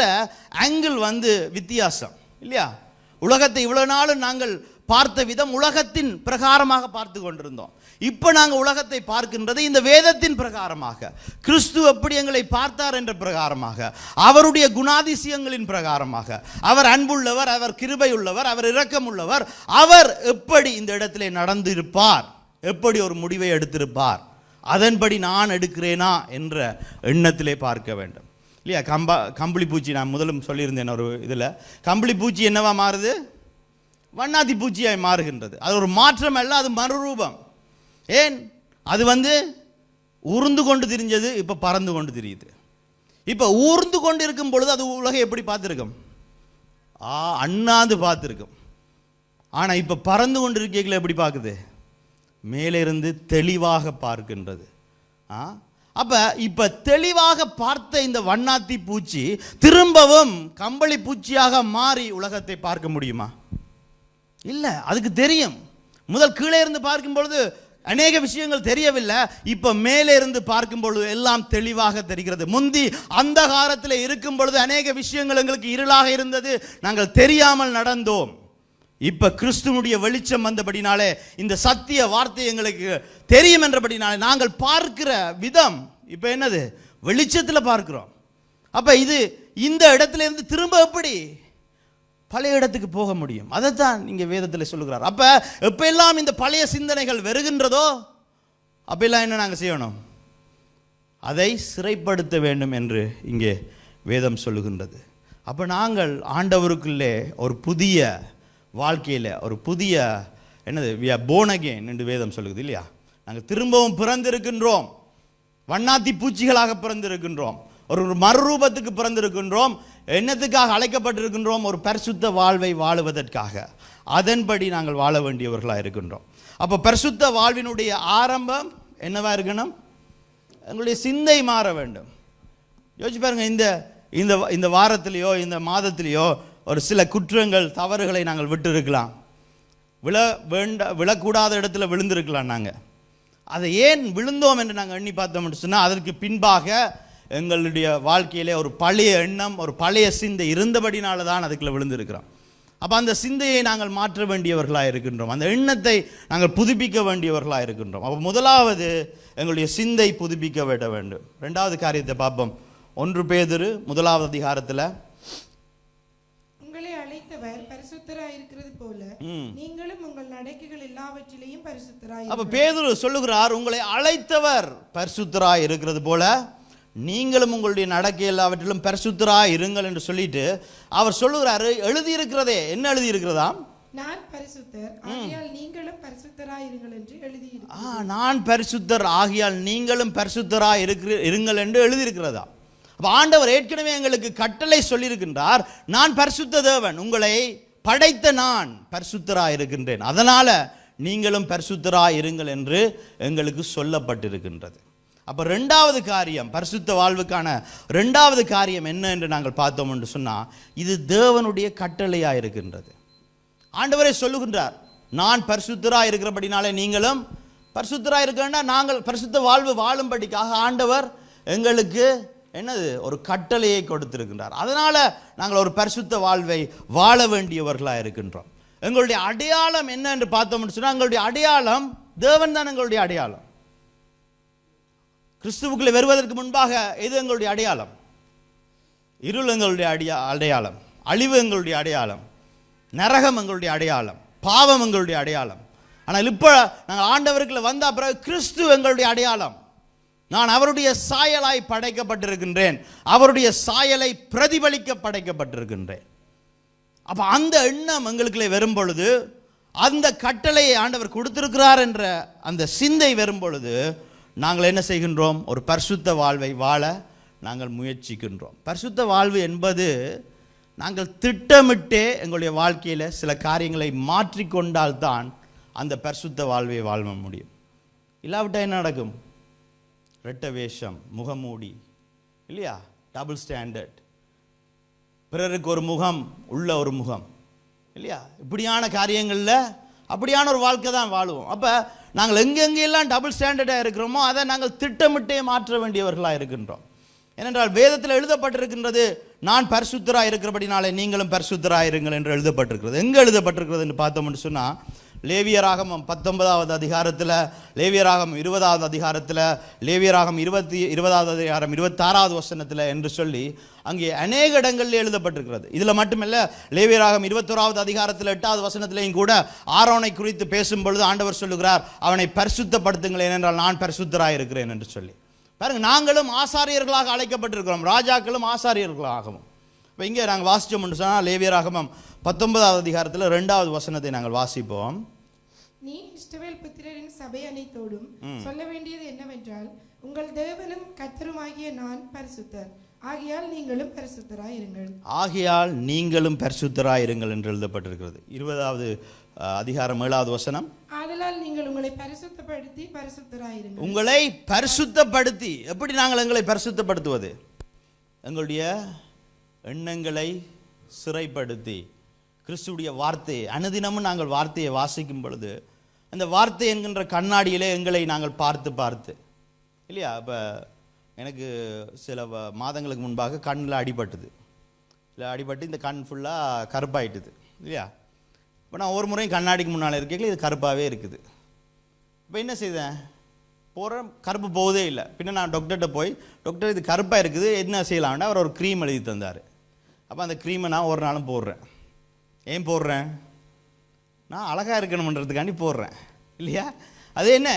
ஆங்கிள் வந்து வித்தியாசம், இல்லையா? உலகத்தை இவ்வளவு நாளும் நாங்கள் பார்த்த விதம் உலகத்தின் பிரகாரமாக பார்த்து கொண்டிருந்தோம். இப்போ நாங்கள் உலகத்தை பார்க்கின்றது இந்த வேதத்தின் பிரகாரமாக, கிறிஸ்து எப்படி எங்களை பார்த்தார் என்ற பிரகாரமாக, அவருடைய குணாதிசயங்களின் பிரகாரமாக. அவர் அன்புள்ளவர், அவர் கிருபை உள்ளவர், அவர் இரக்கம் உள்ளவர், அவர் எப்படி இந்த இடத்திலே நடந்திருப்பார், எப்படி ஒரு முடிவை எடுத்திருப்பார், அதன்படி நான் எடுக்கிறேனா என்ற எண்ணத்திலே பார்க்க வேண்டும், இல்லையா? கம்பளி பூச்சி, நான் முதலும் சொல்லியிருந்தேன் ஒரு இதில், கம்பளி பூச்சி என்னவா மாறுது? வண்ணாத்தி பூச்சியாய் மாறுகின்றது. அது ஒரு மாற்றம் அல்ல, அது மறுரூபம். ஏன்? அது வந்து ஊர்ந்து கொண்டு திரிஞ்சது, இப்போ பறந்து கொண்டு திரியுது. இப்போ ஊர்ந்து கொண்டு இருக்கும் பொழுது அது உலகை எப்படி பார்த்துருக்கும்? அண்ணாந்து பார்த்துருக்கும். ஆனால் இப்போ பறந்து கொண்டு இருக்கைகளை எப்படி பார்க்குது? மேலே இருந்து தெளிவாக பார்க்கின்றது. அப்ப இப்ப தெளிவாக பார்த்த இந்த வண்ணாத்தி பூச்சி திரும்பவும் கம்பளி பூச்சியாக மாறி உலகத்தை பார்க்க முடியுமா? இல்ல. அதுக்கு தெரியும். முதல் கீழே இருந்து பார்க்கும் பொழுது அநேக விஷயங்கள் தெரியவில்லை. இப்ப மேலே இருந்து பார்க்கும் பொழுது எல்லாம் தெளிவாக தெரிகிறது. முந்தி அந்தகாரத்தில் இருக்கும் பொழுது அநேக விஷயங்கள் எங்களுக்கு இருளாக இருந்தது, நாங்கள் தெரியாமல் நடந்தோம். இப்ப கிறிஸ்துவனுடைய வெளிச்சம் வந்தபடினாலே, இந்த சத்திய வார்த்தை எங்களுக்கு தெரியும் என்றபடினாலே நாங்கள் பார்க்கிற விதம் இப்ப என்னது? வெளிச்சத்தில் பார்க்கிறோம். அப்ப இது இந்த இடத்துல இருந்து திரும்ப எப்படி பழைய இடத்துக்கு போக முடியும்? அதைத்தான் இங்கே வேதத்தில் சொல்லுகிறார். அப்ப எப்ப எல்லாம் இந்த பழைய சிந்தனைகள் வருகின்றதோ அப்ப எல்லாம் என்ன நாங்கள் செய்யணும்? அதை சிறைப்படுத்த வேண்டும் என்று இங்கே வேதம் சொல்லுகின்றது. அப்ப நாங்கள் ஆண்டவருக்குள்ளே ஒரு புதிய வாழ்க்கையில் ஒரு புதிய என்னது born again என்று வேதம் சொல்லுது இல்லையா? நாங்கள் திரும்பவும் பிறந்திருக்கின்றோம். வண்ணாத்தி பூச்சிகளாக பிறந்திருக்கின்றோம். ஒரு மறுரூபத்துக்கு பிறந்திருக்கின்றோம். என்னத்துக்காக அழைக்கப்பட்டிருக்கின்றோம்? ஒரு பரிசுத்த வாழ்வை வாழுவதற்காக. அதன்படி நாங்கள் வாழ வேண்டியவர்களாக இருக்கின்றோம். அப்போ பரிசுத்த வாழ்வினுடைய ஆரம்பம் என்னவா இருக்கணும்? எங்களுடைய சிந்தை மாற வேண்டும். யோசிச்சு பாருங்க, இந்த வாரத்திலேயோ இந்த மாதத்திலேயோ ஒரு சில குற்றங்கள் தவறுகளை நாங்கள் விட்டு இருக்கலாம். விழக்கூடாத இடத்துல விழுந்திருக்கலாம். நாங்கள் அதை ஏன் விழுந்தோம் என்று நாங்கள் எண்ணி பார்த்தோம்னு சொன்னால், அதற்கு பின்பாக எங்களுடைய வாழ்க்கையிலே ஒரு பழைய எண்ணம், ஒரு பழைய சிந்தை இருந்தபடினால தான் அதுக்குள்ள விழுந்திருக்கிறோம். அப்போ அந்த சிந்தையை நாங்கள் மாற்ற வேண்டியவர்களாக இருக்கின்றோம். அந்த எண்ணத்தை நாங்கள் புதுப்பிக்க வேண்டியவர்களாக இருக்கின்றோம். அப்போ முதலாவது எங்களுடைய சிந்தை புதுப்பிக்க விட வேண்டும். ரெண்டாவது காரியத்தை பார்ப்போம். 1 பேதுரு 1 அதிகாரத்தில், உங்களை அழைத்தவர் பரிசுத்தராய் இருக்கிறது போல நீங்களும் உங்கள் நடக்கைகள் எல்லாவற்றிலேயும் பரிசுத்தராய். அப்ப பேதுரு சொல்லுகிறார், உங்களை அழைத்தவர் பரிசுத்தராய் இருக்கிறது போல நீங்களும் உங்களுடைய நடக்கை எல்லாவற்றிலும் பரிசுத்தராய் இருங்கள் என்று சொல்லிட்டு அவர் சொல்லுகிறாரு. எழுதி இருக்கிறதே, என்ன எழுதி இருக்கிறதாம்? நான் பரிசுத்தர் ஆகியால் நீங்களும் பரிசுத்தராய் இருங்கள் என்று எழுதி இருக்கிறது. நான் பரிசுத்தர் ஆகியால் நீங்களும் பரிசுத்தராய் இருங்கள் என்று எழுதி இருக்கிறதா? அப்ப ஆண்டவர் ஏற்கனவே எங்களுக்கு கட்டளை சொல்லியிருக்கின்றார். நான் பரிசுத்த தேவன், உங்களை படைத்த நான் பரிசுத்தராய் இருக்கின்றேன், அதனால நீங்களும் பரிசுத்தராய் இருங்கள் என்று எங்களுக்கு சொல்லப்பட்டிருக்கின்றது. அப்ப ரெண்டாவது காரியம், பரிசுத்த வாழ்வுக்கான ரெண்டாவது காரியம் என்ன என்று நாங்கள் பார்த்தோம் என்று சொன்னால், இது தேவனுடைய கட்டளையாக இருக்கின்றது. ஆண்டவரே சொல்லுகின்றார், நான் பரிசுத்தராக இருக்கிறபடினாலே நீங்களும் பரிசுத்தராக இருக்கா. நாங்கள் பரிசுத்த வாழ்வு வாழும்படிக்காக ஆண்டவர் எங்களுக்கு என்னது ஒரு கட்டளையை கொடுத்திருக்கின்றார். அதனால நாங்கள் ஒரு பரிசுத்த வாழ்வை வாழ வேண்டியவர்களாக இருக்கின்றோம். எங்களுடைய அடையாளம் என்ன என்று பார்த்தோம்னு சொன்னால், எங்களுடைய அடையாளம் தேவன் தான். எங்களுடைய அடையாளம் கிறிஸ்துவுக்குள்ளே வருவதற்கு முன்பாக எது எங்களுடைய அடையாளம்? இருள் எங்களுடைய அடையாளம், அழிவு எங்களுடைய அடையாளம், நரகம் எங்களுடைய அடையாளம், பாவம் எங்களுடைய அடையாளம். ஆனால் இப்போ நாங்கள் ஆண்டவருக்குள்ள வந்த பிறகு கிறிஸ்து எங்களுடைய அடையாளம். நான் அவருடைய சாயலாய் படைக்கப்பட்டிருக்கின்றேன், அவருடைய சாயலை பிரதிபலிக்க படைக்கப்பட்டிருக்கின்றேன். அப்போ அந்த எண்ணம் எங்களுக்குள்ளே வரும் பொழுது, அந்த கட்டளையை ஆண்டவர் கொடுத்திருக்கிறார் என்ற அந்த சிந்தை வரும் பொழுது நாங்கள் என்ன செய்கின்றோம்? ஒரு பரிசுத்த வாழ்வை வாழ நாங்கள் முயற்சிக்கின்றோம். பரிசுத்த வாழ்வு என்பது நாங்கள் திட்டமிட்டே எங்களுடைய வாழ்க்கையில் சில காரியங்களை மாற்றிக்கொண்டால்தான் அந்த பரிசுத்த வாழ்வை வாழ முடியும். இல்லாவிட்டால் என்ன நடக்கும்? ரெட்ட வேஷம், முகமூடி இல்லையா, டபுள் ஸ்டாண்டர்ட், பிறருக்கு ஒரு முகம் உள்ள ஒரு முகம் இல்லையா, இப்படியான காரியங்களில் அப்படியான ஒரு வாழ்க்கை தான் வாழுவோம். அப்போ நாங்கள் எங்கெங்கெல்லாம் டபுள் ஸ்டாண்டர்டாக இருக்கிறோமோ அதை நாங்கள் திட்டமிட்டே மாற்ற வேண்டியவர்களாக இருக்கின்றோம். ஏனென்றால் வேதத்தில் எழுதப்பட்டிருக்கின்றது, நான் பரிசுத்தராக இருக்கிறபடினாலே நீங்களும் பரிசுத்தராக இருங்கள் என்று எழுதப்பட்டிருக்கிறது. எங்கே எழுதப்பட்டிருக்கிறது என்று பார்த்தோம்னு சொன்னால், லேவியராகமம் 19 அதிகாரத்தில், லேவியராகம் 20 அதிகாரத்தில், லேவியராகம் 20 அதிகாரம் 26 வசனத்தில் என்று சொல்லி அங்கே அநேக இடங்களில் எழுதப்பட்டிருக்கிறது. இதில் மட்டுமல்ல, லேவியராகம் 21 அதிகாரத்தில் 8 வசனத்திலையும் கூட ஆரோனை குறித்து பேசும் பொழுது ஆண்டவர் சொல்லுகிறார், அவனை பரிசுத்தப்படுத்துங்கள், ஏனென்றால் நான் பரிசுத்தராக இருக்கிறேன் என்று சொல்லி. பாருங்க, நாங்களும் ஆசாரியர்களாக அழைக்கப்பட்டிருக்கிறோம், ராஜாக்களும் ஆசாரியர்களாகவும். இப்போ இங்கே நாங்கள் வாசித்தோம்னு சொன்னால், லேவியராகமம் 19 அதிகாரத்தில் 2 வசனத்தை நாங்கள் வாசிப்போம். நீ இஸ்ரவேல் புத்திரரின் சபை அனைத்தோடும் சொல்ல வேண்டியது என்னவென்றால், உங்கள் தேவனும் கர்த்தருமாகிய நான் பரிசுத்தர் ஆகையால் நீங்களும் பரிசுத்தராய் இருங்கள். ஆகையால் நீங்களும் பரிசுத்தராய் இருங்கள் என்று எழுதப்பட்டிருக்கிறது. 20 அதிகாரம் 7 வசனம். ஆதலால் நீங்கள் உங்களை பரிசுத்தப்படுத்தி பரிசுத்தராயிருங்கள். உங்களை பரிசுத்தப்படுத்தி, எப்படி நாங்கள் எங்களை பரிசுத்தப்படுத்துவது? எங்களுடைய எண்ணங்களை சிறைப்படுத்தி கிறிஸ்துடைய வார்த்தையை அனுதினமும் நாங்கள் வார்த்தையை வாசிக்கும் பொழுது அந்த வார்த்தை என்கின்ற கண்ணாடியிலே எங்களை நாங்கள் பார்த்து இல்லையா? இப்போ எனக்கு சில மாதங்களுக்கு முன்பாக கண்ணில் அடிபட்டுது. அடிபட்டு இந்த கண் ஃபுல்லாக கருப்பாயிட்டுது இல்லையா? இப்போ நான் ஒரு முறையும் கண்ணாடிக்கு முன்னால் இருக்கேன், இது கருப்பாகவே இருக்குது. இப்போ என்ன செய்தேன்? போகிறேன், கருப்பு போவதே இல்லை. பின்ன நான் டாக்டர்கிட்ட போய், டாக்டர் இது கருப்பாக இருக்குது, என்ன செய்யலாம்னா அவர் ஒரு க்ரீம் எழுதி தந்தார். அப்போ அந்த க்ரீமை நான் ஒரு நாளும் போடுறேன். ஏன் போடுறேன்? நான் அழகாக இருக்கணுன்றதுக்காண்டி போடுறேன் இல்லையா? அது என்ன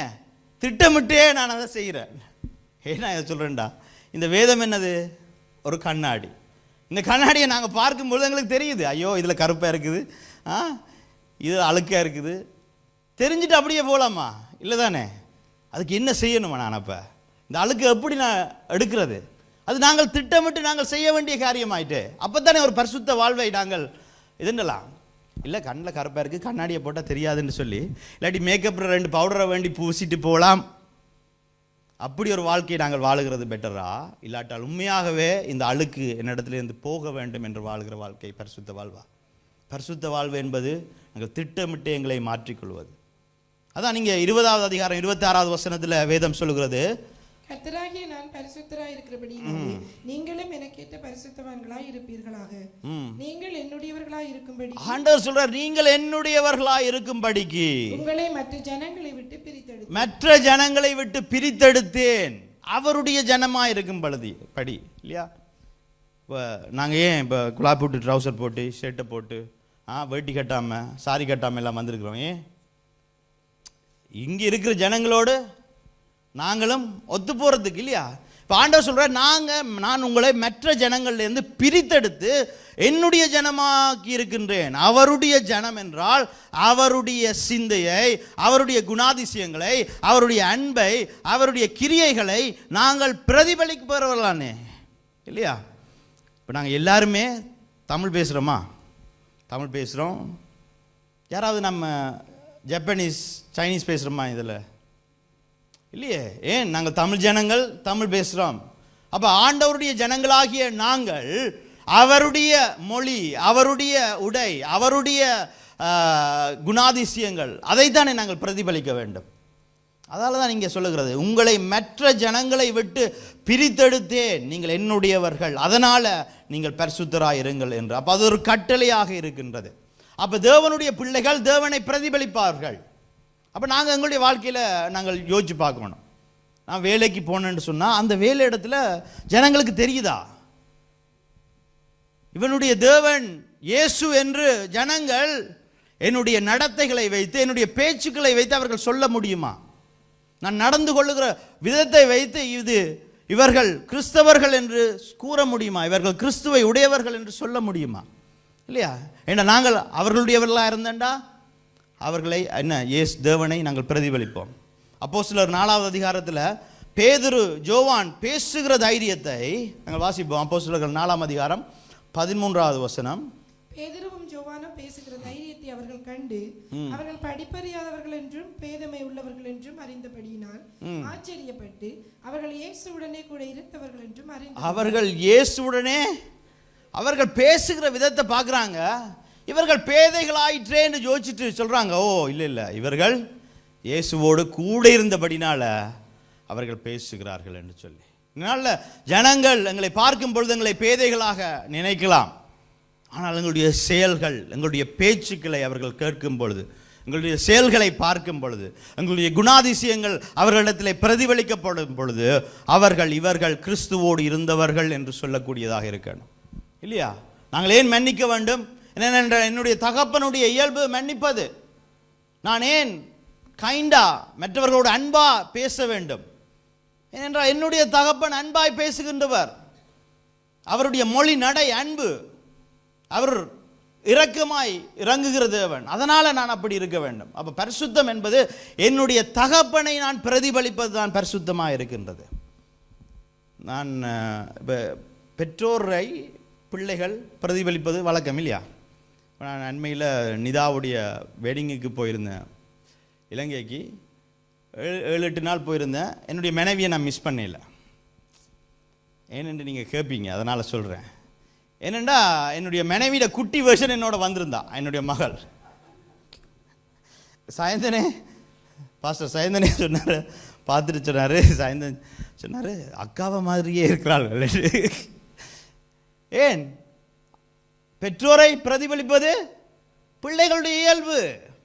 திட்டமிட்டே நான் அதை செய்கிறேன். ஏன்னா இதை சொல்கிறேன்டா, இந்த வேதம் என்னது? ஒரு கண்ணாடி. இந்த கண்ணாடியை நாங்கள் பார்க்கும்பொழுது எங்களுக்கு தெரியுது, ஐயோ இதில் கருப்பாக இருக்குது, இது அழுக்காக இருக்குது, தெரிஞ்சுட்டு அப்படியே போகலாமா? இல்லை தானே? அதுக்கு என்ன செய்யணுமா? நான் அப்போ இந்த அழுக்கு எப்படி நான் எடுக்கிறது? அது நாங்கள் திட்டமிட்டு நாங்கள் செய்ய வேண்டிய காரியமாயிட்டு. அப்போ தானே ஒரு பரிசுத்த வாழ்வை நாங்கள் இதுண்டலாம். இல்லை கண்ணில் கருப்பாக இருக்குது, கண்ணாடியை போட்டால் தெரியாதுன்னு சொல்லி, இல்லாட்டி மேக்கப்பில் 2 பவுடரை வேண்டி பூசிட்டு போகலாம். அப்படி ஒரு வாழ்க்கையை நாங்கள் வாழுகிறது பெட்டரா? இல்லாட்டால் உண்மையாகவே இந்த அழுக்கு என்னிடத்துலேருந்து போக வேண்டும் என்று வாழ்கிற வாழ்க்கை பரிசுத்த வாழ்வா? பரிசுத்த வாழ்வு என்பது நாங்கள் திட்டமிட்டு எங்களை மாற்றிக்கொள்வது. அதான் நீங்கள் 20வது அதிகாரம் 26வது வசனத்தில் வேதம் சொல்லுகிறது, கர்த்தராகிய நான் பரிசுத்தராய் இருக்கிறபடியினாலே நீங்களும் எனக்கேற்ற பரிசுத்தவான்களாய் இருப்பீர்களாக. நீங்கள் என்னுடையவர்களாய் இருக்கும்படி ஆண்டவர் சொல்றார், நீங்கள் என்னுடையவர்களாய் இருக்கும்படிக்கு உங்களை மற்ற ஜனங்களை விட்டு பிரித்தெடுத்தேன். மற்ற ஜனங்களை விட்டு பிரித்தெடுத்தேன். அவருடைய ஜனமாக இருக்கும் படி இல்லையா? இப்போ நாங்கள் ஏன் இப்போ குலா போட்டு ட்ரௌசர் போட்டு ஷர்ட்டை போட்டு வேட்டி கட்டாமல் சாரி கட்டாமல் எல்லாம் வந்திருக்கிறோம்? ஏன்? இங்கே இருக்கிற ஜனங்களோடு நாங்களும் ஒத்து போகிறதுக்கு இல்லையா? இப்போ ஆண்டவர் சொல்கிறார், நான் உங்களை மற்ற ஜனங்கள்லேருந்து பிரித்தெடுத்து என்னுடைய ஜனமாக்கி இருக்கின்றேன். அவருடைய ஜனம் என்றால் அவருடைய சிந்தையை, அவருடைய குணாதிசயங்களை, அவருடைய அன்பை, அவருடைய கிரியைகளை நாங்கள் பிரதிபலிப்பவர்களானே இல்லையா? இப்போ நாங்கள் எல்லாருமே தமிழ் பேசுகிறோமா? தமிழ் பேசுகிறோம். யாராவது நம்ம ஜப்பனீஸ் சைனீஸ் பேசுகிறோமா? இதில் இல்லையே. ஏன்? நாங்கள் தமிழ் ஜனங்கள் தமிழ் பேசுகிறோம். அப்போ ஆண்டவருடைய ஜனங்களாகிய நாங்கள் அவருடைய மொழி, அவருடைய உடை, அவருடைய குணாதிசயங்கள் அதைத்தானே நாங்கள் பிரதிபலிக்க வேண்டும். அதால தான் இங்கே சொல்லுகிறது, உங்களை மற்ற ஜனங்களை விட்டு பிரித்தெடுத்தேன், நீங்கள் என்னுடையவர்கள், அதனால் நீங்கள் பரிசுத்தராய் இருங்கள் என்று. அப்போ அது ஒரு கட்டளையாக இருக்கின்றது. அப்போ தேவனுடைய பிள்ளைகள் தேவனை பிரதிபலிப்பார்கள். அப்போ நாங்கள் எங்களுடைய வாழ்க்கையில் நாங்கள் யோசிச்சு பார்க்கணும். நான் வேலைக்கு போனேன்னு சொன்னால் அந்த வேலை இடத்துல ஜனங்களுக்கு தெரியுதா இவனுடைய தேவன் இயேசு என்று? ஜனங்கள் என்னுடைய நடத்தைகளை வைத்து, என்னுடைய பேச்சுக்களை வைத்து அவர்கள் சொல்ல முடியுமா? நான் நடந்து கொள்ளுகிற விதத்தை வைத்து இவர்கள் கிறிஸ்தவர்கள் என்று கூற முடியுமா? இவர்கள் கிறிஸ்துவை உடையவர்கள் என்று சொல்ல முடியுமா? இல்லையா? ஏன்னா நாங்கள் அவர்களுடையவர்களாக இருந்தேன்டா அவர்களை என்ன தேவனை நாங்கள் பிரதிபலிப்போம். அப்போஸ்தலர் 4வது அதிகாரத்தில் பேதுரு ஜோவான் பேசுகிற தைரியத்தை நாங்கள் வாசிப்போம். அப்போஸ்தலர்கள் 4ஆம் அதிகாரம் 13வது வசனம். பேதுருவும் ஜோவானும் பேசுகிற தைரியத்தை அவர்கள் கண்டு அவர்கள் படிப்பறியாதவர்கள் என்றும் பேதமை உள்ளவர்கள் என்றும் அறிந்தபடியினால் ஆச்சரியப்பட்டு அவர்கள் இயேசுவுடனே கூட இருந்தவர்கள் என்றும் அவர்கள் இயேசுவுடனே அவர்கள் பேசுகிற விதத்தை பார்க்குறாங்க. இவர்கள் பேதைகளாயிற்றே என்று யோசிச்சுட்டு சொல்கிறாங்க, ஓ இல்லை இவர்கள் இயேசுவோடு கூட இருந்தபடினால அவர்கள் பேசுகிறார்கள் என்று சொல்லி. இதனால ஜனங்கள் எங்களை பார்க்கும் பொழுது எங்களை பேதைகளாக நினைக்கலாம். ஆனால் எங்களுடைய செயல்கள், எங்களுடைய பேச்சுக்களை அவர்கள் கேட்கும் பொழுது, எங்களுடைய செயல்களை பார்க்கும் பொழுது, எங்களுடைய குணாதிசயங்கள் அவர்களிடத்தில் பிரதிபலிக்கப்படும் பொழுது இவர்கள் கிறிஸ்துவோடு இருந்தவர்கள் என்று சொல்லக்கூடியதாக இருக்கணும் இல்லையா? நாங்கள் ஏன் மன்னிக்க வேண்டும்? என்னென்ற என்னுடைய தகப்பனுடைய இயல்பு மன்னிப்பது. நான் ஏன் கைண்டா மற்றவர்களோடு அன்பா பேச வேண்டும்? ஏனென்றால் என்னுடைய தகப்பன் அன்பாய் பேசுகின்றவர். அவருடைய மொழி நடை அன்பு. அவர் இரக்கமாய் இறங்குகிற தேவன். அதனால நான் அப்படி இருக்க வேண்டும். அப்போ பரிசுத்தம் என்பது என்னுடைய தகப்பனை நான் பிரதிபலிப்பது தான் பரிசுத்தமாக இருக்கின்றது. நான் பெற்றோரை பிள்ளைகள் பிரதிபலிப்பது வழக்கம் இல்லையா? நான் அண்மையில் நிதாவுடைய வெட்டிங்குக்கு போயிருந்தேன். இலங்கைக்கு 7-8 நாள் போயிருந்தேன். என்னுடைய மனைவியை நான் மிஸ் பண்ணல. ஏனென்று நீங்கள் கேட்பீங்க, அதனால் சொல்கிறேன். ஏனெண்டா என்னுடைய மனைவியோட குட்டி வெர்ஷன் என்னோட வந்திருந்தா, என்னுடைய மகள் சாயந்தனே. பாஸ்டர் சாயந்தனே சொன்னார், பார்த்துட்டு சொன்னார், சாயந்தன் சொன்னார், அக்காவை மாதிரியே இருக்கிறாள். ஏன்? பெற்றோரை பிரதிபலிப்பது பிள்ளைகளுடைய இயல்பு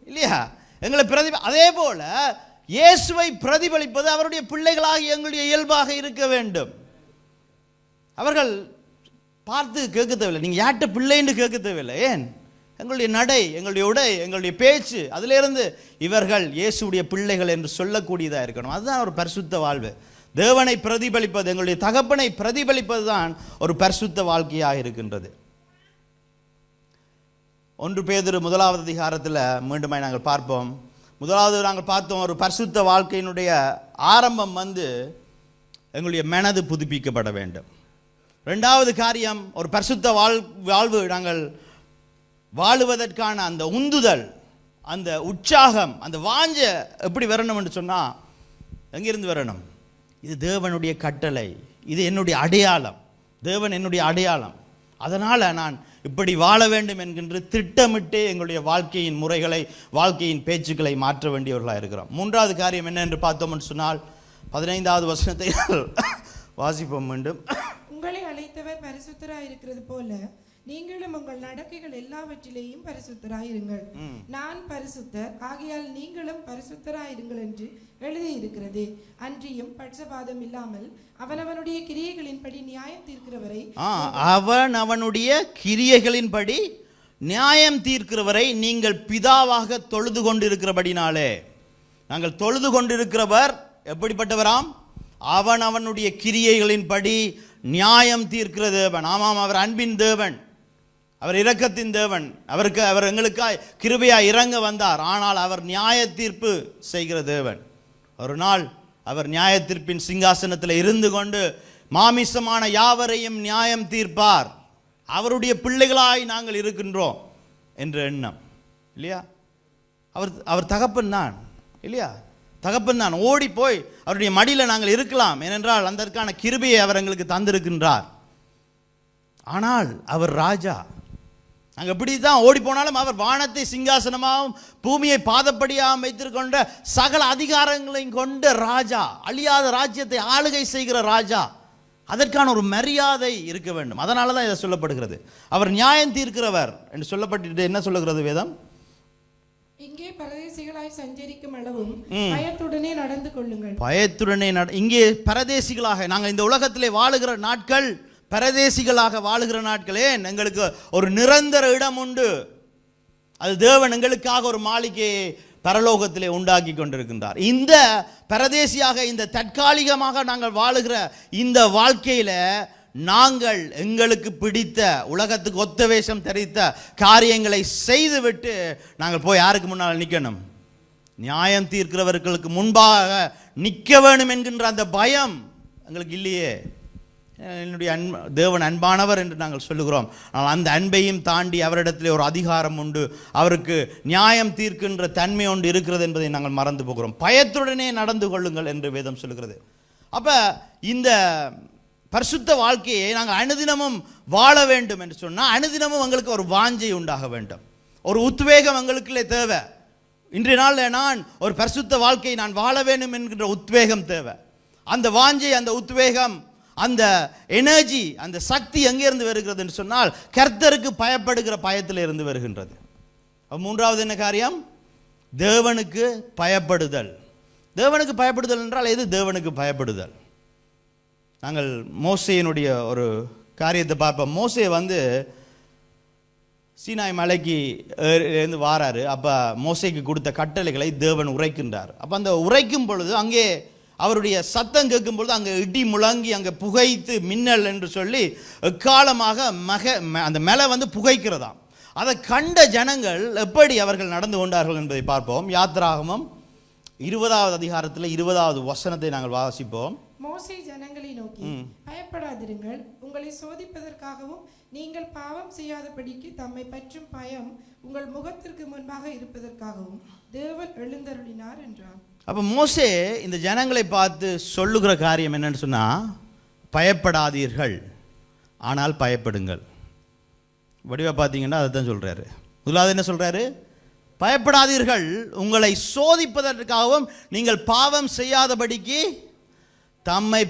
இல்லையா? எங்களை அதே போல இயேசுவை பிரதிபலிப்பது அவருடைய பிள்ளைகளாக எங்களுடைய இயல்பாக இருக்க வேண்டும். அவர்கள் பார்த்து கேட்க தேவையில்லை, நீங்கள் யார்கிட்ட பிள்ளைன்னு கேட்க தேவையில்லை. ஏன்? எங்களுடைய நடை, எங்களுடைய உடை, எங்களுடைய பேச்சு, அதிலிருந்து இவர்கள் இயேசுடைய பிள்ளைகள் என்று சொல்லக்கூடியதாக இருக்கணும். அதுதான் ஒரு பரிசுத்த வாழ்வு. தேவனை பிரதிபலிப்பது, எங்களுடைய தகப்பனை பிரதிபலிப்பது தான் ஒரு பரிசுத்த வாழ்க்கையாக இருக்கின்றது. 1 பேதுரு 1வது அதிகாரத்தில் மீண்டுமாய் நாங்கள் பார்ப்போம். முதலாவது நாங்கள் பார்த்தோம், ஒரு பரிசுத்த வாழ்க்கையினுடைய ஆரம்பம் எங்களுடைய மனது புதுப்பிக்கப்பட வேண்டும். 2வது காரியம், ஒரு பரிசுத்த வாழ்வு நாங்கள் வாழுவதற்கான அந்த உந்துதல், அந்த உற்சாகம், அந்த வாஞ்ச எப்படி வரணும் என்று சொன்னால் எங்கிருந்து வரணும்? இது தேவனுடைய கட்டளை, இது என்னுடைய அடையாளம், தேவன் என்னுடைய அடையாளம், அதனால் நான் இப்படி வாழ வேண்டும் என்கின்ற திட்டமிட்டு எங்களுடைய வாழ்க்கையின் முறைகளை, வாழ்க்கையின் பேச்சுக்களை மாற்ற வேண்டியவர்களாக இருக்கிறோம். 3வது காரியம் என்ன என்று பார்த்தோம்னு சொன்னால் 15வது வசனத்தை வாசிப்போம் மீண்டும். உங்களை அழைத்தவர் பரிசுத்தராய் இருக்கிறது போல நீங்களும் உங்கள் நடக்கைகள் எல்லாவற்றிலேயும் பரிசுத்தராயிருங்கள். நான் பரிசுத்தர் ஆகையால் நீங்களும் பரிசுத்தராயிருங்கள் என்று எழுதியிருக்கிறது. அன்றியும் பட்சபாதம் இல்லாமல் அவனவனுடைய கிரியைகளின்படி நியாயம் தீர்க்கிறவரை அவனுடைய கிரியைகளின்படி நியாயம் தீர்க்கிறவரை நீங்கள் பிதாவாக தொழுது கொண்டிருக்கிறபடினாலே. நாங்கள் தொழுது கொண்டிருக்கிறவர் எப்படிப்பட்டவராம்? அவனுடைய கிரியைகளின்படி நியாயம் தீர்க்கிற தேவன். ஆமாம், அவர் அன்பின் தேவன், அவர் இரக்கத்தின் தேவன். அவர் எங்களுக்காய் கிருபையாய் இறங்க வந்தார். ஆனால் அவர் நியாய தீர்ப்பு செய்கிற தேவன். ஒரு நாள் அவர் நியாய தீர்ப்பின் சிங்காசனத்தில் இருந்து கொண்டு மாமிசமான யாவரையும் நியாயம் தீர்ப்பார். அவருடைய பிள்ளைகளாய் நாங்கள் இருக்கின்றோம் என்ற எண்ணம் இல்லையா? அவர் தகப்பன் தான் இல்லையா? தகப்பன் தான். ஓடி போய் அவருடைய மடியில் நாங்கள் இருக்கலாம், ஏனென்றால் அதற்கான கிருபையை அவர் எங்களுக்கு தந்திருக்கின்றார். ஆனால் அவர் ராஜா. நாங்கள் எப்படி தான் ஓடி போனாலும் அவர் வானத்தை சிங்காசனமாகவும் பூமியை பாதப்படியாகவும் வைத்திருக்கின்ற சகல அதிகாரங்களையும் கொண்ட ராஜா, அழியாத ராஜ்யத்தை ஆளுகை செய்கிற ராஜா. அதற்கான ஒரு மரியாதை இருக்க வேண்டும். அதனால தான் இதை சொல்லப்படுகிறது. அவர் நியாயம் தீர்க்கிறவர் என்று சொல்லப்பட்டு என்ன சொல்லுகிறது வேதம்? இங்கே பரதேசிகளாய் சஞ்சரிக்கும் அளவும் பயத்துடனே நடந்து கொள்ளுங்கள். பயத்துடனே இங்கே பரதேசிகளாக நாங்கள் இந்த உலகத்திலே வாழுகிற நாட்கள் பரதேசிகளாக வாழுகிற நாட்களே. எங்களுக்கு ஒரு நிரந்தர இடம் உண்டு. அது தேவன் எங்களுக்காக ஒரு மாளிகையை பரலோகத்திலே உண்டாக்கி கொண்டிருக்கின்றார். இந்த பரதேசியாக, இந்த தற்காலிகமாக நாங்கள் வாழுகிற இந்த வாழ்க்கையில நாங்கள் எங்களுக்கு பிடித்த உலகத்துக்கு ஒத்த வேஷம் தெரிவித்த காரியங்களை செய்துவிட்டு நாங்கள் போய் யாருக்கு முன்னால் நிற்கணும்? நியாயம் தீர்க்கிறவர்களுக்கு முன்பாக நிற்க வேண்டும் என்கின்ற அந்த பயம் எங்களுக்கு இல்லையே. என்னுடைய தேவன் அன்பானவர் என்று நாங்கள் சொல்லுகிறோம். ஆனால் அந்த அன்பையும் தாண்டி அவரிடத்திலே ஒரு அதிகாரம் உண்டு, அவருக்கு நியாயம் தீர்க்கின்ற தன்மை ஒன்று இருக்கிறது என்பதை நாங்கள் மறந்து போகிறோம். பயத்துடனே நடந்து கொள்ளுங்கள் என்று வேதம் சொல்லுகிறது. அப்போ இந்த பரிசுத்த வாழ்க்கையை நாங்கள் அனுதினமும் வாழ வேண்டும் என்று சொன்னால் அனுதினமும் எங்களுக்கு ஒரு வாஞ்சை உண்டாக வேண்டும், ஒரு உத்வேகம் எங்களுக்குள்ளே தேவை. இன்றைய நாளில் நான் ஒரு பரிசுத்த வாழ்க்கையை நான் வாழ வேண்டும் என்கின்ற உத்வேகம் தேவை. அந்த வாஞ்சை, அந்த உத்வேகம், அந்த எனர்ஜி, அந்த சக்தி எங்கிருந்து வருகிறது என்று சொன்னால் கர்த்தருக்கு பயப்படுகிற பயத்தில் இருந்து வருகின்றது. 3வது என்ன காரியம்? தேவனுக்கு பயப்படுதல். தேவனுக்கு பயப்படுதல் என்றால் எது? தேவனுக்கு பயப்படுதல். நாங்கள் மோசேயினுடைய ஒரு காரியத்தை பார்ப்போம். மோசே சீனாய் மலைக்கு இருந்து வாராரு. அப்போ மோசேக்கு கொடுத்த கட்டளைகளை தேவன் உரைக்கின்றார். அப்போ அந்த உரைக்கும் பொழுது அங்கே அவருடைய சத்தம் கேட்கும் பொழுது அங்கே இடி முழங்கி அங்கே புகைத்து மின்னல் என்று சொல்லி எக்காலமாக அந்த மலை புகைக்கிறதாம். அதை கண்ட ஜனங்கள் எப்படி அவர்கள் நடந்து கொண்டார்கள் என்பதை பார்ப்போம். யாத்திராகமம் 20வது அதிகாரத்தில் 20வது வசனத்தை நாங்கள் வாசிப்போம். மோசே ஜனங்களை நோக்கி, பயப்படாதிருங்கள், உங்களை சோதிப்பதற்காகவும் நீங்கள் பாவம் செய்யாதபடிக்கு தம்மை பற்றும் பயம் உங்கள் முகத்திற்கு முன்பாக இருப்பதற்காகவும் தேவன் எழுந்தருளினார் என்றார். அப்போ மோசே இந்த ஜனங்களை பார்த்து சொல்லுகிற காரியம் என்னன்னு சொன்னா, பயப்படாதீர்கள், ஆனால் பயப்படுங்கள். வடிவா பார்த்தீங்கன்னா அதை தான் சொல்றாரு. முதலாவது என்ன சொல்றாரு? பயப்படாதீர்கள், உங்களை சோதிப்பதற்காகவும் நீங்கள் பாவம் செய்யாதபடிக்கு தம்மை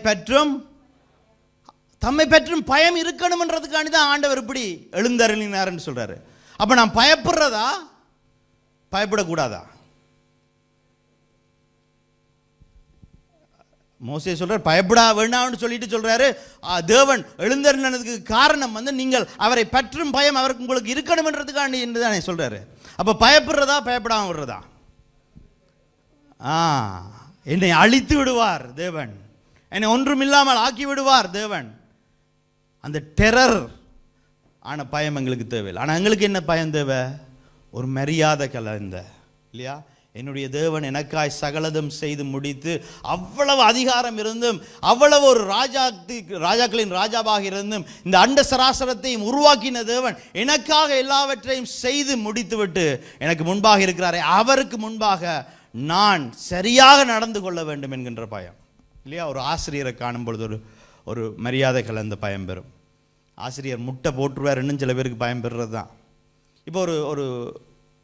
பற்றும் பயம் இருக்கணும்ன்றதுக்காண்டி தான் ஆண்டவர் இப்படி எழுந்தருளினார்னு சொல்றாரு. அப்ப நான் பயப்படுறதா பயப்படக்கூடாதா? மோசே சொல்றார் பயப்படா வேண்டாம்னு சொல்லிட்டு சொல்றாரு, தேவன் எழுந்தருளினதுக்கு காரணம் வந்து நீங்கள் அவரை பற்றும் பயம் அவருக்கு உங்களுக்கு இருக்கணும்ன்றதுக்காண்டி என்று தானே சொல்றாரு. அப்ப பயப்படுறதா பயப்படாம விடுறதா? என்னை அழித்து விடுவார் தேவன், என்னை ஒன்றுமில்லாமல் ஆக்கி விடுவார் தேவன், அந்த டெரர் ஆன பயம் எங்களுக்கு தேவையில்லை. ஆனால் எங்களுக்கு என்ன பயம் தேவை? ஒரு மரியாதை கலந்த, இல்லையா? என்னுடைய தேவன் எனக்காய் சகலதும் செய்து முடித்து அவ்வளவு அதிகாரம் இருந்தும் அவ்வளவு ஒரு ராஜாக்களின் ராஜாவாக இருந்தும் இந்த அண்ட சராசரத்தையும் உருவாக்கின தேவன் எனக்காக எல்லாவற்றையும் செய்து முடித்துவிட்டு எனக்கு முன்பாக இருக்கிறாரே, அவருக்கு முன்பாக நான் சரியாக நடந்து கொள்ள வேண்டும் என்கின்ற பயம், இல்லையா? ஒரு ஆசிரியரை காணும் பொழுது ஒரு மரியாதை கலந்த பயம் பெறும். ஆசிரியர் முட்டை போட்டுருவாருன்னு சில பேருக்கு பயம் பெறுறது தான். இப்போ ஒரு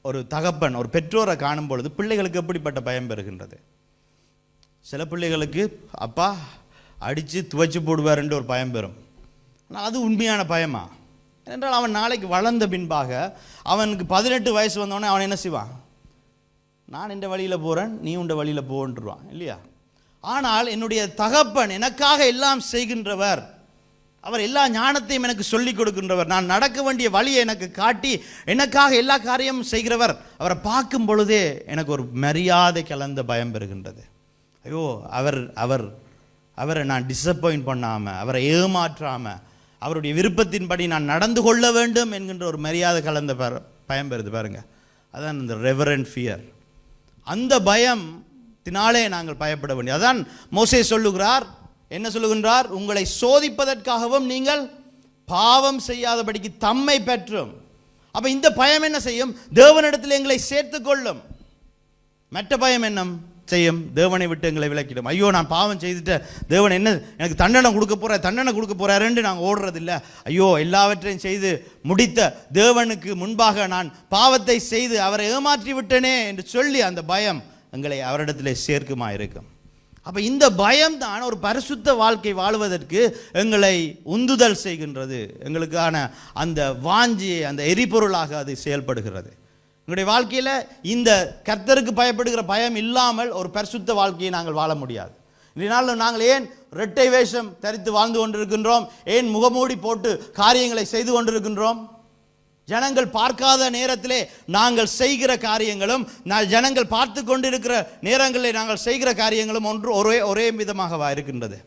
ஒரு தகப்பன் ஒரு பெற்றோரை காணும் பொழுது பிள்ளைகளுக்கு எப்படிப்பட்ட பயம் பெறுகின்றது? சில பிள்ளைகளுக்கு அப்பா அடித்து துவைச்சு போடுவாருன்ற ஒரு பயம் பெறும். ஆனால் அது உண்மையான பயமா? என்றால் அவன் நாளைக்கு வளர்ந்த பின்பாக அவனுக்கு 18 வயசு வந்தோடனே அவன் என்ன செய்வான்? நான் இந்த வழியில் போகிறேன், நீ உண்ட வழியில் போன்றுவான், இல்லையா? ஆனால் என்னுடைய தகப்பன் எனக்காக எல்லாம் செய்கின்றவர், அவர் எல்லா ஞானத்தையும் எனக்கு சொல்லிக் கொடுக்கின்றவர், நான் நடக்க வேண்டிய வழியை எனக்கு காட்டி எனக்காக எல்லா காரியமும் செய்கிறவர், அவரை பார்க்கும் பொழுதே எனக்கு ஒரு மரியாதை கலந்த பயம் பெறுகின்றது. ஐயோ, அவரை நான் டிசப்பாயிண்ட் பண்ணாமல், அவரை ஏமாற்றாமல், அவருடைய விருப்பத்தின்படி நான் நடந்து கொள்ள வேண்டும் என்கின்ற ஒரு மரியாதை கலந்த பயம் பெறுது பாருங்க. அதான் இந்த ரெவரண்ட் ஃபியர். அந்த பயத்தினாலே நாங்கள் பயப்பட வேண்டிய. அதான் மோசே சொல்லுகிறார், என்ன சொல்லுகின்றார்? உங்களை சோதிப்பதற்காகவும் நீங்கள் பாவம் செய்யாதபடிக்கு தம்மை பெற்றும். அப்ப இந்த பயம் என்ன செய்யும்? தேவனிடத்தில் எங்களை சேர்த்துக் கொள்ளும். மற்ற பயம் என்ன செய்யும்? தேவனை விட்டு எங்களை விலக்கிடும். ஐயோ, நான் பாவம் செய்துட்டேன், தேவன் என்ன எனக்கு தண்டனை கொடுக்க போறாருன்னு நாங்கள் ஓடுறதில்லை. ஐயோ, எல்லாவற்றையும் செய்து முடித்த தேவனுக்கு முன்பாக நான் பாவத்தை செய்து அவரை ஏமாற்றி விட்டனே என்று சொல்லி அந்த பயம் எங்களை அவரிடத்தில் சேர்க்குமா இருக்கும். அப்போ இந்த பயம்தான் ஒரு பரிசுத்த வாழ்க்கை வாழ்வதற்கு எங்களை உந்துதல் செய்கின்றது. எங்களுக்கான அந்த வாஞ்சியை, அந்த எரிபொருளாக அது செயல்படுகிறது. எங்களுடைய வாழ்க்கையில் இந்த கர்த்தருக்கு பயப்படுகிற பயம் இல்லாமல் ஒரு பரிசுத்த வாழ்க்கையை நாங்கள் வாழ முடியாது. இதனால் நாங்கள் ஏன் இரட்டை வேஷம் தரித்து வாழ்ந்து கொண்டிருக்கின்றோம்? ஏன் முகமூடி போட்டு காரியங்களை செய்து கொண்டிருக்கின்றோம்? ஜனங்கள் பார்க்காத நேரத்திலே நாங்கள் செய்கிற காரியங்களும் ஜனங்கள் பார்த்து கொண்டிருக்கிற நேரங்களில் நாங்கள் செய்கிற காரியங்களும் ஒரே விதமாகவா இருக்கின்றது?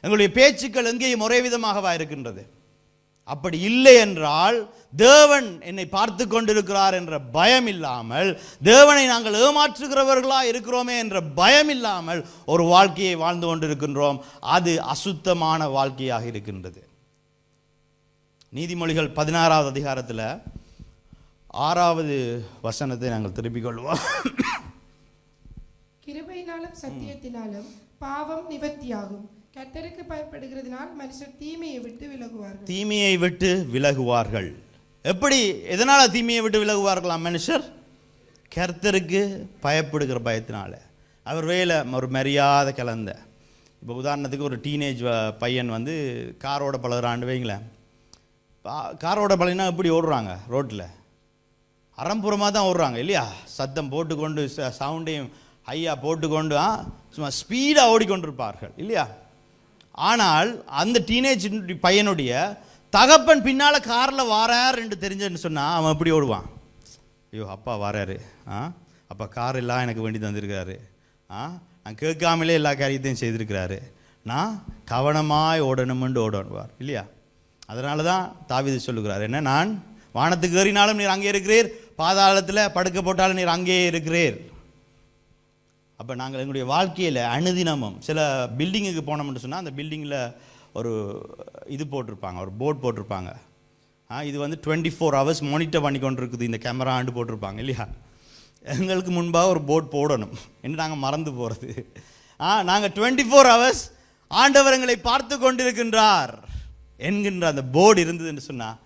எங்களுடைய பேச்சுக்கள் எங்கேயும் ஒரே விதமாகவா இருக்கின்றது? அப்படி இல்லை என்றால் தேவன் என்னை பார்த்து கொண்டிருக்கிறார் என்ற பயம் இல்லாமல், தேவனை நாங்கள் ஏமாற்றுகிறவர்களாக இருக்கிறோமே என்ற பயம் இல்லாமல் ஒரு வாழ்க்கையை வாழ்ந்து கொண்டிருக்கின்றோம். அது அசுத்தமான வாழ்க்கையாக இருக்கின்றது. நீதிமொழிகள் 16வது அதிகாரத்தில் 6வது வசனத்தை நாங்கள் திருப்பிக் கொள்வோம். கிருபையினாலும் சத்தியத்தினாலும் பாவம் நிவர்த்தியாகும், கர்த்தருக்கு பயப்படுகிறதினால் மனுஷர் தீமையை விட்டு விலகுவார்கள். எப்படி, எதனால தீமையை விட்டு விலகுவார்களாம் மனுஷர்? கர்த்தருக்கு பயப்படுகிற பயத்தினால. அவர் வேலை ஒரு மரியாதை கலந்த. இப்போ உதாரணத்துக்கு ஒரு டீனேஜ் பையன் வந்து காரோட பழகுறான்னு வைங்களேன். காரோட பழகினா எப்படி ஓடுறாங்க? ரோட்டில் அறம்புறமாக தான் ஓடுறாங்க, இல்லையா? சத்தம் போட்டுக்கொண்டு சவுண்டையும் ஹையாக போட்டுக்கொண்டு சும்மா ஸ்பீடாக ஓடிக்கொண்டிருப்பார்கள், இல்லையா? ஆனால் அந்த டீனேஜ் பையனுடைய தகப்பன் பின்னால் காரில் வாரார் என்று தெரிஞ்சன்னு சொன்னால் அவன் எப்படி ஓடுவான்? ஐயோ, அப்பா வாராரு, அப்பா கார் எல்லாம் எனக்கு வேண்டி தந்திருக்கிறாரு, நான் கேட்காமலே எல்லா காரியத்தையும் செய்திருக்கிறாரு, நான் கவனமாய் ஓடணுமென்று ஓடுவார், இல்லையா? அதனால தான் தாவீது சொல்லுகிறார், என்ன, நான் வானத்துக்கு ஏறினாலும் நீர் அங்கே இருக்கிறீர், பாதாளத்தில் படுக்க போட்டாலும் நீர் அங்கேயே இருக்கிறீர். அப்போ நாங்கள் எங்களுடைய வாழ்க்கையில் அனுதினமும் சில பில்டிங்குக்கு போனோம்னு சொன்னால் அந்த பில்டிங்கில் ஒரு இது போட்டிருப்பாங்க, ஒரு போர்ட் போட்டிருப்பாங்க. இது வந்து 24 hours மானிட்டர் பண்ணி கொண்டு இருக்குது இந்த கேமரா ஆண்டு போட்டிருப்பாங்க இல்லையா. எங்களுக்கு முன்பாக ஒரு போர்ட் போடணும் என்று நாங்கள் மறந்து போகிறது. நாங்கள் 24 hours ஆண்டவர் எங்களை பார்த்து கொண்டிருக்கின்றார் என்கின்ற அந்த போர்டு இருந்தது என்று சொன்னால்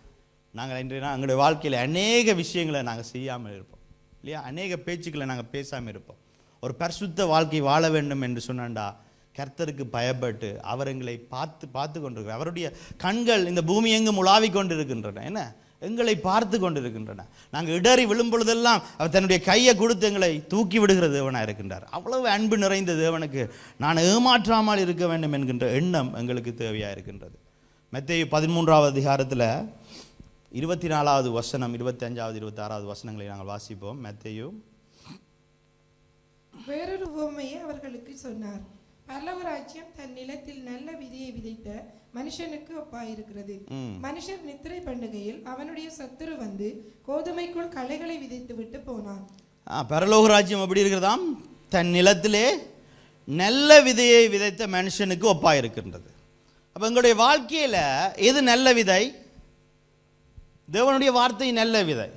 நாங்கள் இன்றைய எங்களுடைய வாழ்க்கையில் அநேக விஷயங்களை நாங்கள் செய்யாமல் இருப்போம் இல்லையா. அநேக பேச்சுக்களை நாங்கள் பேசாமல் இருப்போம். ஒரு பரிசுத்த வாழ்க்கை வாழ வேண்டும் என்று சொன்னாண்டா கர்த்தருக்கு பயப்பட்டு அவர் எங்களை பார்த்து கொண்டிருக்கிறார். அவருடைய கண்கள் இந்த பூமி எங்கும் உலாவி கொண்டிருக்கின்றன. என்ன, எங்களை பார்த்து கொண்டிருக்கின்றன. நாங்கள் இடறி விழும் பொழுதெல்லாம் அவர் தன்னுடைய கையை கொடுத்து எங்களை தூக்கி விடுகிற தேவனாக இருக்கின்றார். அவ்வளவு அன்பு நிறைந்த தேவனுக்கு நான் ஏமாற்றாமல் இருக்க வேண்டும் என்கின்ற எண்ணம் எங்களுக்கு தேவையாக இருக்கின்றது. மத்தேயு 13வது அதிகாரத்தில் 24வது வசனம், 25வது 26வது வசனங்களை நாங்கள் வாசிப்போம். மத்தேயு வேறொரு உவமையை அவர்களுக்கு சொன்னார். பரலோகராஜ்யம் தன் நிலத்தில் நல்ல விதையை விதைத்த மனுஷனுக்கு ஒப்பாயிருக்கிறது. மனுஷன் நித்திரை பண்ணுகையில் அவனுடைய சத்துரு வந்து கோதுமைக்குள் களைகளை விதைத்து விட்டு போனான். பரலோக ராஜ்யம் எப்படி இருக்கிறதாம்? தன் நிலத்திலே நல்ல விதையை விதைத்த மனுஷனுக்கு ஒப்பாயிருக்கின்றது. அப்போ எங்களுடைய வாழ்க்கையில் எது நல்ல விதை? தேவனுடைய வார்த்தை நல்ல விதை.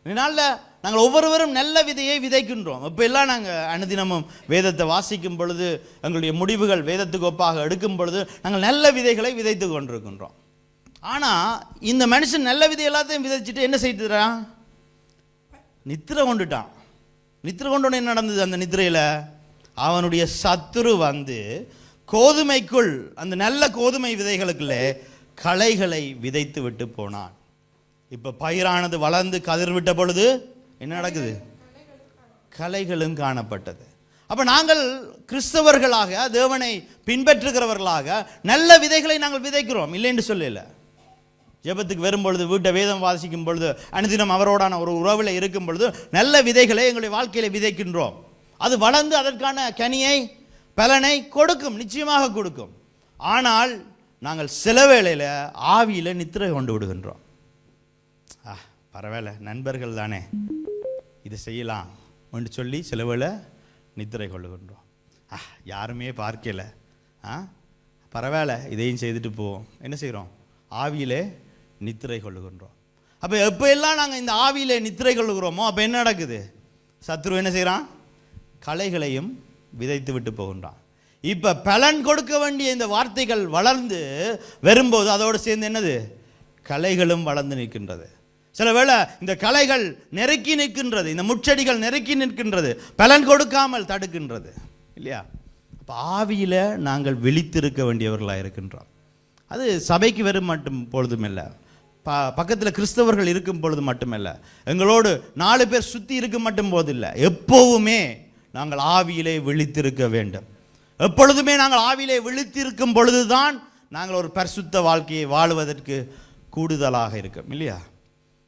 இதனால் நாங்கள் ஒவ்வொருவரும் நல்ல விதையை விதைக்கின்றோம். இப்போ எல்லாம் நாங்கள் அனுதினமும் வேதத்தை வாசிக்கும் பொழுது எங்களுடைய முடிவுகள் வேதத்துக்கு ஒப்பாக எடுக்கும் பொழுது நாங்கள் நல்ல விதைகளை விதைத்து கொண்டிருக்கின்றோம். ஆனால் இந்த மனுஷன் நல்ல விதை எல்லாத்தையும் விதைச்சிட்டு என்ன செய்துறான்? நித்திரை கொண்டுட்டான். நித்திரை கொண்டோன்னு என்ன நடந்தது? அந்த நித்திரையில் அவனுடைய சத்துரு வந்து கோதுமைக்குள், அந்த நல்ல கோதுமை விதைகளுக்குள்ளே களைகளை விதைத்து விட்டு போனான். இப்போ பயிரானது வளர்ந்து கதிர் விட்ட பொழுது என்ன நடக்குது? களைகளும் காணப்பட்டது. அப்போ நாங்கள் கிறிஸ்தவர்களாக, தேவனை பின்பற்றுகிறவர்களாக நல்ல விதைகளை நாங்கள் விதைக்கிறோம், இல்லைன்னு சொல்லல. ஜெபத்துக்கு வரும்பொழுது, வீட்டை வேதம் வாசிக்கும் பொழுது, அனுதினம் அவரோடான ஒரு உறவில் இருக்கும் பொழுது நல்ல விதைகளை எங்களுடைய வாழ்க்கையில் விதைக்கின்றோம். அது வளர்ந்து அதற்கான கனியை, பலனை கொடுக்கும், நிச்சயமாக கொடுக்கும். ஆனால் நாங்கள் சில வேளையில் ஆவியில் நித்திரை கொண்டு விடுகின்றோம். பரவாயில்ல, நண்பர்கள் தானே, இது செய்யலாம் என்று சொல்லி சில வேளை நித்திரை கொள்ளுகின்றோம். யாருமே பார்க்கல, பரவாயில்ல இதையும் செய்துட்டு போவோம். என்ன செய்கிறோம்? ஆவியிலே நித்திரை கொள்ளுகின்றோம். அப்போ எப்போ எல்லாம் நாங்கள் இந்த ஆவியிலே நித்திரை கொள்ளுகிறோமோ அப்போ என்ன நடக்குது? சத்ரு என்ன செய்கிறான்? களைகளையும் விதைத்து விட்டு போகின்றான். இப்போ பலன் கொடுக்க வேண்டிய இந்த வார்த்தைகள் வளர்ந்து வரும்போது அதோடு சேர்ந்து என்னது? களைகளும் வளர்ந்து நிற்கின்றது. சில வேளை இந்த களைகள் நெருக்கி நிற்கின்றது, இந்த முச்செடிகள் நெருக்கி நிற்கின்றது, பலன் கொடுக்காமல் தடுக்கின்றது இல்லையா. அப்போ ஆவியில் நாங்கள் விழித்திருக்க வேண்டியவர்களாக இருக்கின்றோம். அது சபைக்கு வரும் மட்டும் பொழுதும் இல்லை, பக்கத்தில் கிறிஸ்தவர்கள் இருக்கும் பொழுது மட்டுமல்ல, எங்களோடு 4 பேர் சுற்றி இருக்கும் மட்டும் போது இல்லை, எப்போவுமே நாங்கள் ஆவியிலே விழித்திருக்க வேண்டும். எப்பொழுதுமே நாங்கள் ஆவியிலே விழித்திருக்கும் பொழுதுதான் நாங்கள் ஒரு பரிசுத்த வாழ்க்கையை வாழுவதற்கு கூடுதலாக இருக்கும் இல்லையா.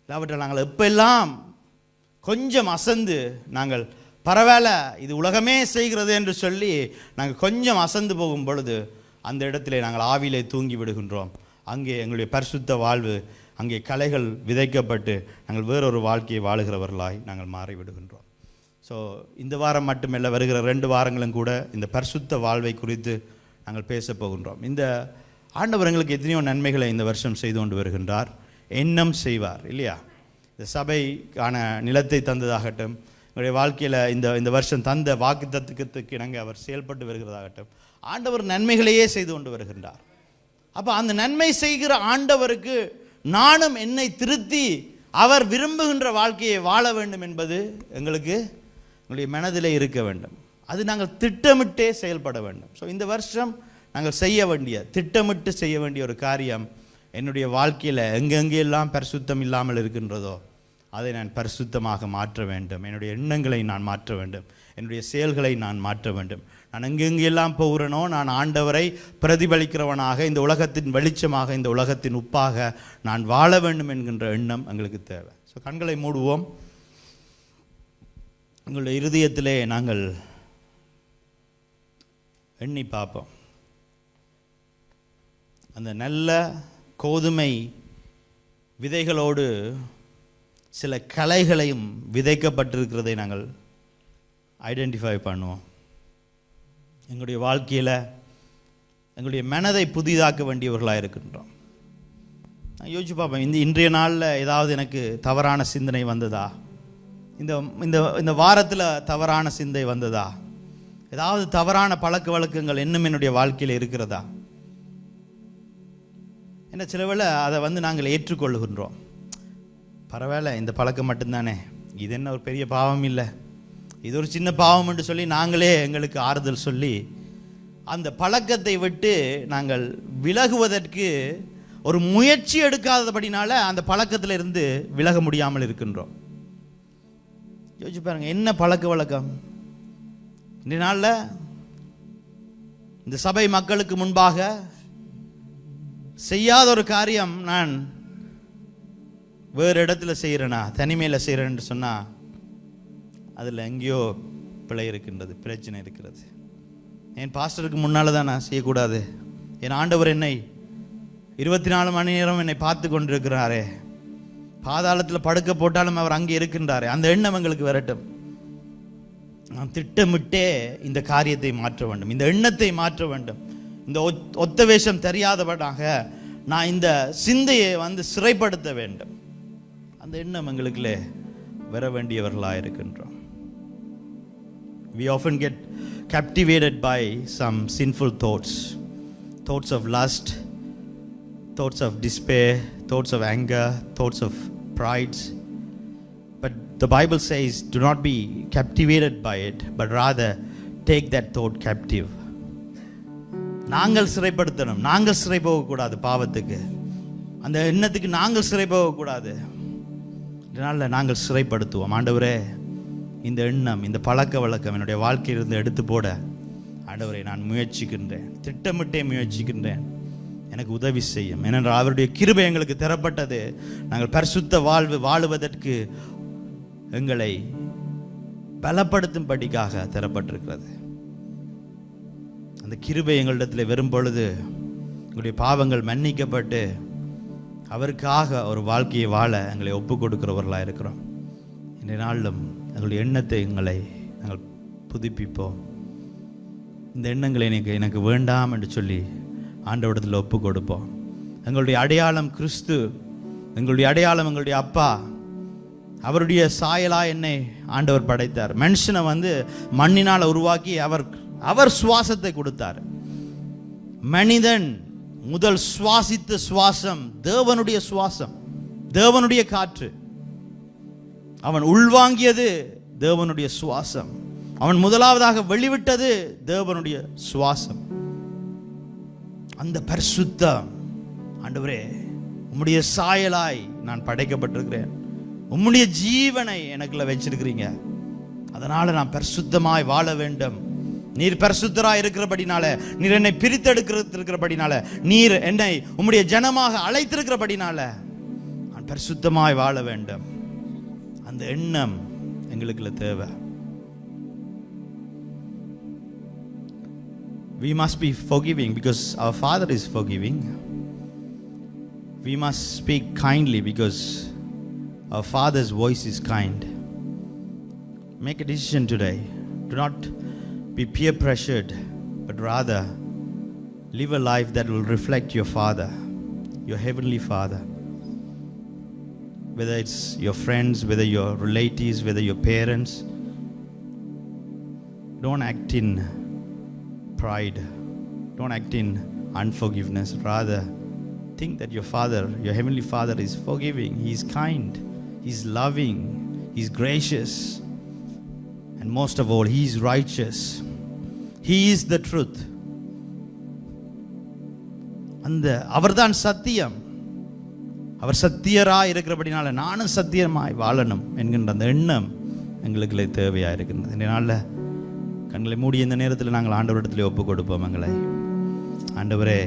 இல்லாவிட்டால் நாங்கள் எப்பெல்லாம் கொஞ்சம் அசந்து, நாங்கள் பரவாயில்ல இது உலகமே செய்கிறது என்று சொல்லி நாங்கள் கொஞ்சம் அசந்து போகும் பொழுது அந்த இடத்திலே நாங்கள் ஆவியிலே தூங்கி விடுகின்றோம். அங்கே எங்களுடைய பரிசுத்த வாழ்வு, அங்கே களைகள் விதைக்கப்பட்டு நாங்கள் வேறொரு வாழ்க்கையை வாழுகிறவர்களாய் நாங்கள் மாறிவிடுகின்றோம். ஸோ இந்த வாரம் மட்டுமல்ல, வருகிற 2 வாரங்களும் கூட இந்த பரிசுத்த வாழ்வை குறித்து நாங்கள் பேச போகின்றோம். இந்த ஆண்டவர் எங்களுக்கு எத்தனையோ நன்மைகளை இந்த வருஷம் செய்து கொண்டு வருகின்றார், எண்ணம் செய்வார் இல்லையா. இந்த சபைக்கான நிலத்தை தந்ததாகட்டும், எங்களுடைய வாழ்க்கையில் இந்த வருஷம் தந்த வாக்குத்தத்தத்துக்கு இணங்க அவர் செயல்பட்டு வருகிறதாகட்டும், ஆண்டவர் நன்மைகளையே செய்து கொண்டு வருகின்றார். அப்போ அந்த நன்மை செய்கிற ஆண்டவருக்கு நானும் என்னை திருத்தி அவர் விரும்புகின்ற வாழ்க்கையை வாழ வேண்டும் என்பது எங்களுடைய மனதிலே இருக்க வேண்டும். அது நாங்கள் திட்டமிட்டே செயல்பட வேண்டும். ஸோ இந்த வருஷம் நாங்கள் திட்டமிட்டு செய்ய வேண்டிய ஒரு காரியம், என்னுடைய வாழ்க்கையில் எங்கெங்கெல்லாம் பரிசுத்தம் இல்லாமல் இருக்கின்றதோ அதை நான் பரிசுத்தமாக மாற்ற வேண்டும். என்னுடைய எண்ணங்களை நான் மாற்ற வேண்டும், என்னுடைய செயல்களை நான் மாற்ற வேண்டும். நான் எங்கெங்கெல்லாம் போகிறேனோ நான் ஆண்டவரை பிரதிபலிக்கிறவனாக, இந்த உலகத்தின் வெளிச்சமாக, இந்த உலகத்தின் உப்பாக நான் வாழ வேண்டும் என்கின்ற எண்ணம் எங்களுக்கு தேவை. ஸோ கண்களை மூடுவோம். எங்களுடைய இருதயத்திலே நாங்கள் எண்ணி பார்ப்போம். அந்த நல்ல கோதுமை விதைகளோடு சில களைகளையும் விதைக்கப்பட்டிருக்கிறதை நாங்கள் ஐடென்டிஃபை பண்ணுவோம். எங்களுடைய வாழ்க்கையில் எங்களுடைய மனதை புதிதாக்க வேண்டியவர்களாக இருக்கின்றோம். நான் யோசிச்சு பார்ப்பேன், இன்றைய நாளில் ஏதாவது எனக்கு தவறான சிந்தனை வந்ததா, இந்த இந்த இந்த வாரத்தில் தவறான சிந்தை வந்ததா, ஏதாவது தவறான பழக்க வழக்கங்கள் இன்னும் என்னுடைய வாழ்க்கையில் இருக்கிறதா? என்ன சில வேளை அதை நாங்கள் ஏற்றுக்கொள்ளுகின்றோம். பரவாயில்ல, இந்த பழக்கம் மட்டும்தானே, இது என்ன ஒரு பெரிய பாவம் இல்லை, இது ஒரு சின்ன பாவம் என்று சொல்லி நாங்களே எங்களுக்கு ஆறுதல் சொல்லி அந்த பழக்கத்தை விட்டு நாங்கள் விலகுவதற்கு ஒரு முயற்சி எடுக்காதபடினால அந்த பழக்கத்தில் இருந்து விலக முடியாமல் இருக்கின்றோம். யோசிச்சு பாருங்க, என்ன பழக்க வழக்கம்? இந்த நாளில் இந்த சபை மக்களுக்கு முன்பாக செய்யாத ஒரு காரியம் நான் வேறு இடத்துல செய்கிறேனா, தனிமையில் செய்கிறேன்னு சொன்னால் அதில் எங்கேயோ பிழை இருக்கின்றது, பிரச்சனை இருக்கிறது. என் பாஸ்டருக்கு முன்னால் தான் நான் செய்யக்கூடாது, என் ஆண்டவர் என்னை 24 மணி நேரம் என்னை பார்த்து கொண்டிருக்கிறாரே, பாதாளத்தில் படுக்க போட்டாலும் அவர் அங்கே இருக்கின்றாரே, அந்த எண்ணம் எங்களுக்கு வரட்டும். நாம் திட்டமிட்டே இந்த காரியத்தை மாற்ற வேண்டும், இந்த எண்ணத்தை மாற்ற வேண்டும். இந்த ஒத்த வேஷம் தெரியாதவனாக நான் இந்த சிந்தையை சிறைப்படுத்த வேண்டும். அந்த எண்ணம் எங்களுக்குள்ளே வர வேண்டியவர்களாக இருக்கின்றோம். We often get captivated by some sinful thoughts, thoughts of lust, thoughts of despair, thoughts of anger, thoughts of pride. But the Bible says, do not be captivated by it, but rather take that thought captive. நாங்கள் சிறைப்படுத்தணும், நாங்கள் சிறை போகக்கூடாது பாவத்துக்கு, அந்த எண்ணத்துக்கு நாங்கள் சிறை போகக்கூடாது. இதனால நாங்கள் சிறைப்படுத்துவோம். ஆண்டவரே, இந்த எண்ணம், இந்த பழக்க வழக்கம் என்னுடைய வாழ்க்கையிலிருந்து எடுத்து போட ஆண்டவரை நான் முயற்சிக்கின்றேன், திட்டமிட்டே முயற்சிக்கின்றேன், எனக்கு உதவி செய்யும். ஏனென்றால் அவருடைய கிருபை எங்களுக்கு தரப்பட்டது நாங்கள் பரிசுத்த வாழுவதற்கு எங்களை பலப்படுத்தும்படிக்காக தரப்பட்டிருக்கிறது. அந்த கிருபை எங்களிடத்தில் வரும் பொழுது எங்களுடைய பாவங்கள் மன்னிக்கப்பட்டு அவருக்காக ஒரு வாழ்க்கையை வாழ எங்களை ஒப்பு கொடுக்கிறவர்களாக இருக்கிறோம். இந்த நாளிலும் எங்களுடைய எண்ணத்தை நாங்கள் புதுப்பிப்போம். இந்த எண்ணங்களை எனக்கு வேண்டாம் என்று சொல்லி ஆண்டவரிடத்தில் ஒப்பு கொடுப்போம். எங்களுடைய அடையாளம் கிறிஸ்து, எங்களுடைய அடையாளம் எங்களுடைய அப்பா. அவருடைய சாயலாக என்னை ஆண்டவர் படைத்தார். மனுஷனை மண்ணினால் உருவாக்கி அவர் சுவாசத்தை கொடுத்தார். மனிதன் முதல் சுவாசித்த சுவாசம் தேவனுடைய சுவாசம், தேவனுடைய காற்று. அவன் உள்வாங்கியது தேவனுடைய சுவாசம். அவன் முதலாவதாக வெளிவிட்டது தேவனுடைய சுவாசம். அந்த பரிசுத்தம், ஆண்டவரே உம்முடைய சாயலாய் நான் படைக்கப்பட்டிருக்கிறேன், உம்முடைய ஜீவனை எனக்குள்ள வச்சிருக்கிறீங்க, அதனால நான் பரிசுத்தமாய் வாழ வேண்டும். நீர் பரிசுத்தராய் இருக்கிறபடினால, நீர் என்னை பிரித்தெடுக்கிறபடினால, நீர் என்னை உம்முடைய ஜனமாக அழைத்திருக்கிறபடினால நான் பரிசுத்தமாய் வாழ வேண்டும். அந்த எண்ணம் எங்களுக்குள்ள தேவை. We must be forgiving because our Father is forgiving. We must speak kindly because our Father's voice is kind. Make a decision today. Do not be peer pressured, but rather live a life that will reflect your Father, your Heavenly Father. Whether it's your friends, whether your relatives, whether your parents, don't act in pride, don't act in unforgiveness. Rather, think that your Father, your Heavenly Father, is forgiving, He is kind, He is loving, He is gracious, and most of all, He is righteous. He is the truth. அவர்தான் சத்தியம். அவர் சத்தியராய் இருக்கிறபடினால நானும் சத்தியமாய் வாழணும் என்கின்ற அந்த எண்ணம் எங்களுக்கு தேவையாக இருக்கின்றது. இந்த நாளில் கண்களை மூடி இந்த நேரத்தில் நாங்கள் ஆண்டவரிடத்தில் ஒப்பு கொடுப்போம். எங்களை ஆண்டவரே,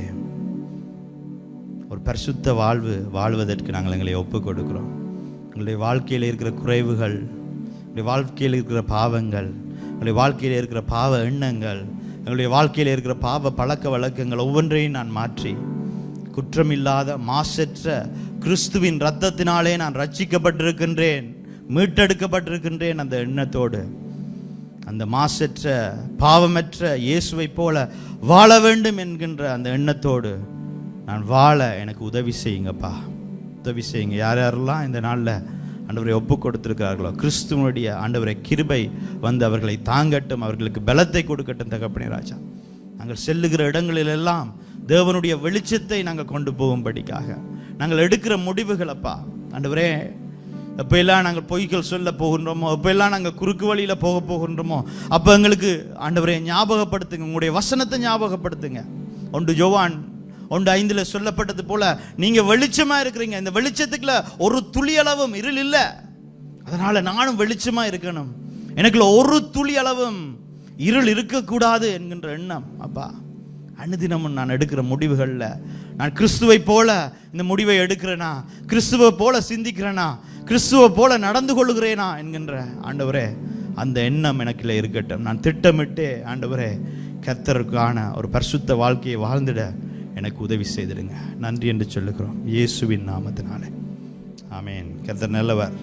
ஒரு பரிசுத்த வாழ்வதற்கு நாங்கள் எங்களை ஒப்பு கொடுக்கிறோம். எங்களுடைய வாழ்க்கையில் இருக்கிற குறைவுகள், எங்களுடைய வாழ்க்கையில் இருக்கிற பாவங்கள், எங்களுடைய வாழ்க்கையில் இருக்கிற பாவ எண்ணங்கள், எங்களுடைய வாழ்க்கையில் இருக்கிற பாவ பழக்க வழக்கங்கள் ஒவ்வொன்றையும் நான் மாற்றி குற்றமில்லாத மாசற்ற கிறிஸ்துவின் இரத்தத்தினாலே நான் ரட்சிக்கப்பட்டிருக்கின்றேன், மீட்டெடுக்கப்பட்டிருக்கின்றேன் அந்த எண்ணத்தோடு அந்த மாசற்ற பாவமற்ற இயேசுவை போல வாழ வேண்டும் என்கின்ற அந்த எண்ணத்தோடு நான் வாழ எனக்கு உதவி செய்யுங்கப்பா, உதவி செய்யுங்க. யார் யாரெல்லாம் இந்த நாளில் ஆண்டவரை ஒப்பு கொடுத்திருக்கிறார்களோ, கிறிஸ்துவனுடைய ஆண்டவரை கிருபை வந்து அவர்களை தாங்கட்டும், அவர்களுக்கு பலத்தை கொடுக்கட்டும். தகப்பனே ராஜா, நாங்கள் செல்லுகிற இடங்களிலெல்லாம் தேவனுடைய வெளிச்சத்தை நாங்கள் கொண்டு போகும்படிக்காக நாங்கள் எடுக்கிற முடிவுகளப்பா ஆண்டவரே, எப்பெல்லாம் நாங்கள் பொய்கள் சொல்ல போகின்றோமோ, எப்பெல்லாம் நாங்கள் குறுக்கு வழியில் போகின்றோமோ, அப்போ எங்களுக்கு ஆண்டவரே ஞாபகப்படுத்துங்க, உங்களுடைய வசனத்தை ஞாபகப்படுத்துங்க. 1 யோவான் 1:5 சொல்லப்பட்டது போல நீங்க வெளிச்சமா இருக்கிறீங்க. இந்த வெளிச்சத்துக்குள்ள ஒரு துளி அளவும் இருள் இல்லை. அதனால நானும் வெளிச்சமா இருக்கணும், எனக்குள்ள ஒரு துளி அளவும் இருள் இருக்கக்கூடாது என்கின்ற எண்ணம் அப்பா. அனுதினமும் நான் எடுக்கிற முடிவுகளில் நான் கிறிஸ்துவை போல இந்த முடிவை எடுக்கிறேனா, கிறிஸ்துவை போல சிந்திக்கிறேனா, கிறிஸ்துவை போல நடந்து கொள்ளுகிறேனா என்கின்ற ஆண்டவரே அந்த எண்ணம் எனக்குள்ள இருக்கட்டும். நான் திட்டமிட்டு ஆண்டவரே கர்த்தருக்கான ஒரு பரிசுத்த வாழ்க்கையை வாழ்ந்திட எனக்கு உதவி செய்திடுங்க. நன்றி என்று சொல்லுகிறோம் இயேசுவின் நாமத்தினாலே. ஆமேன். கர்த்தர் நல்லவர்.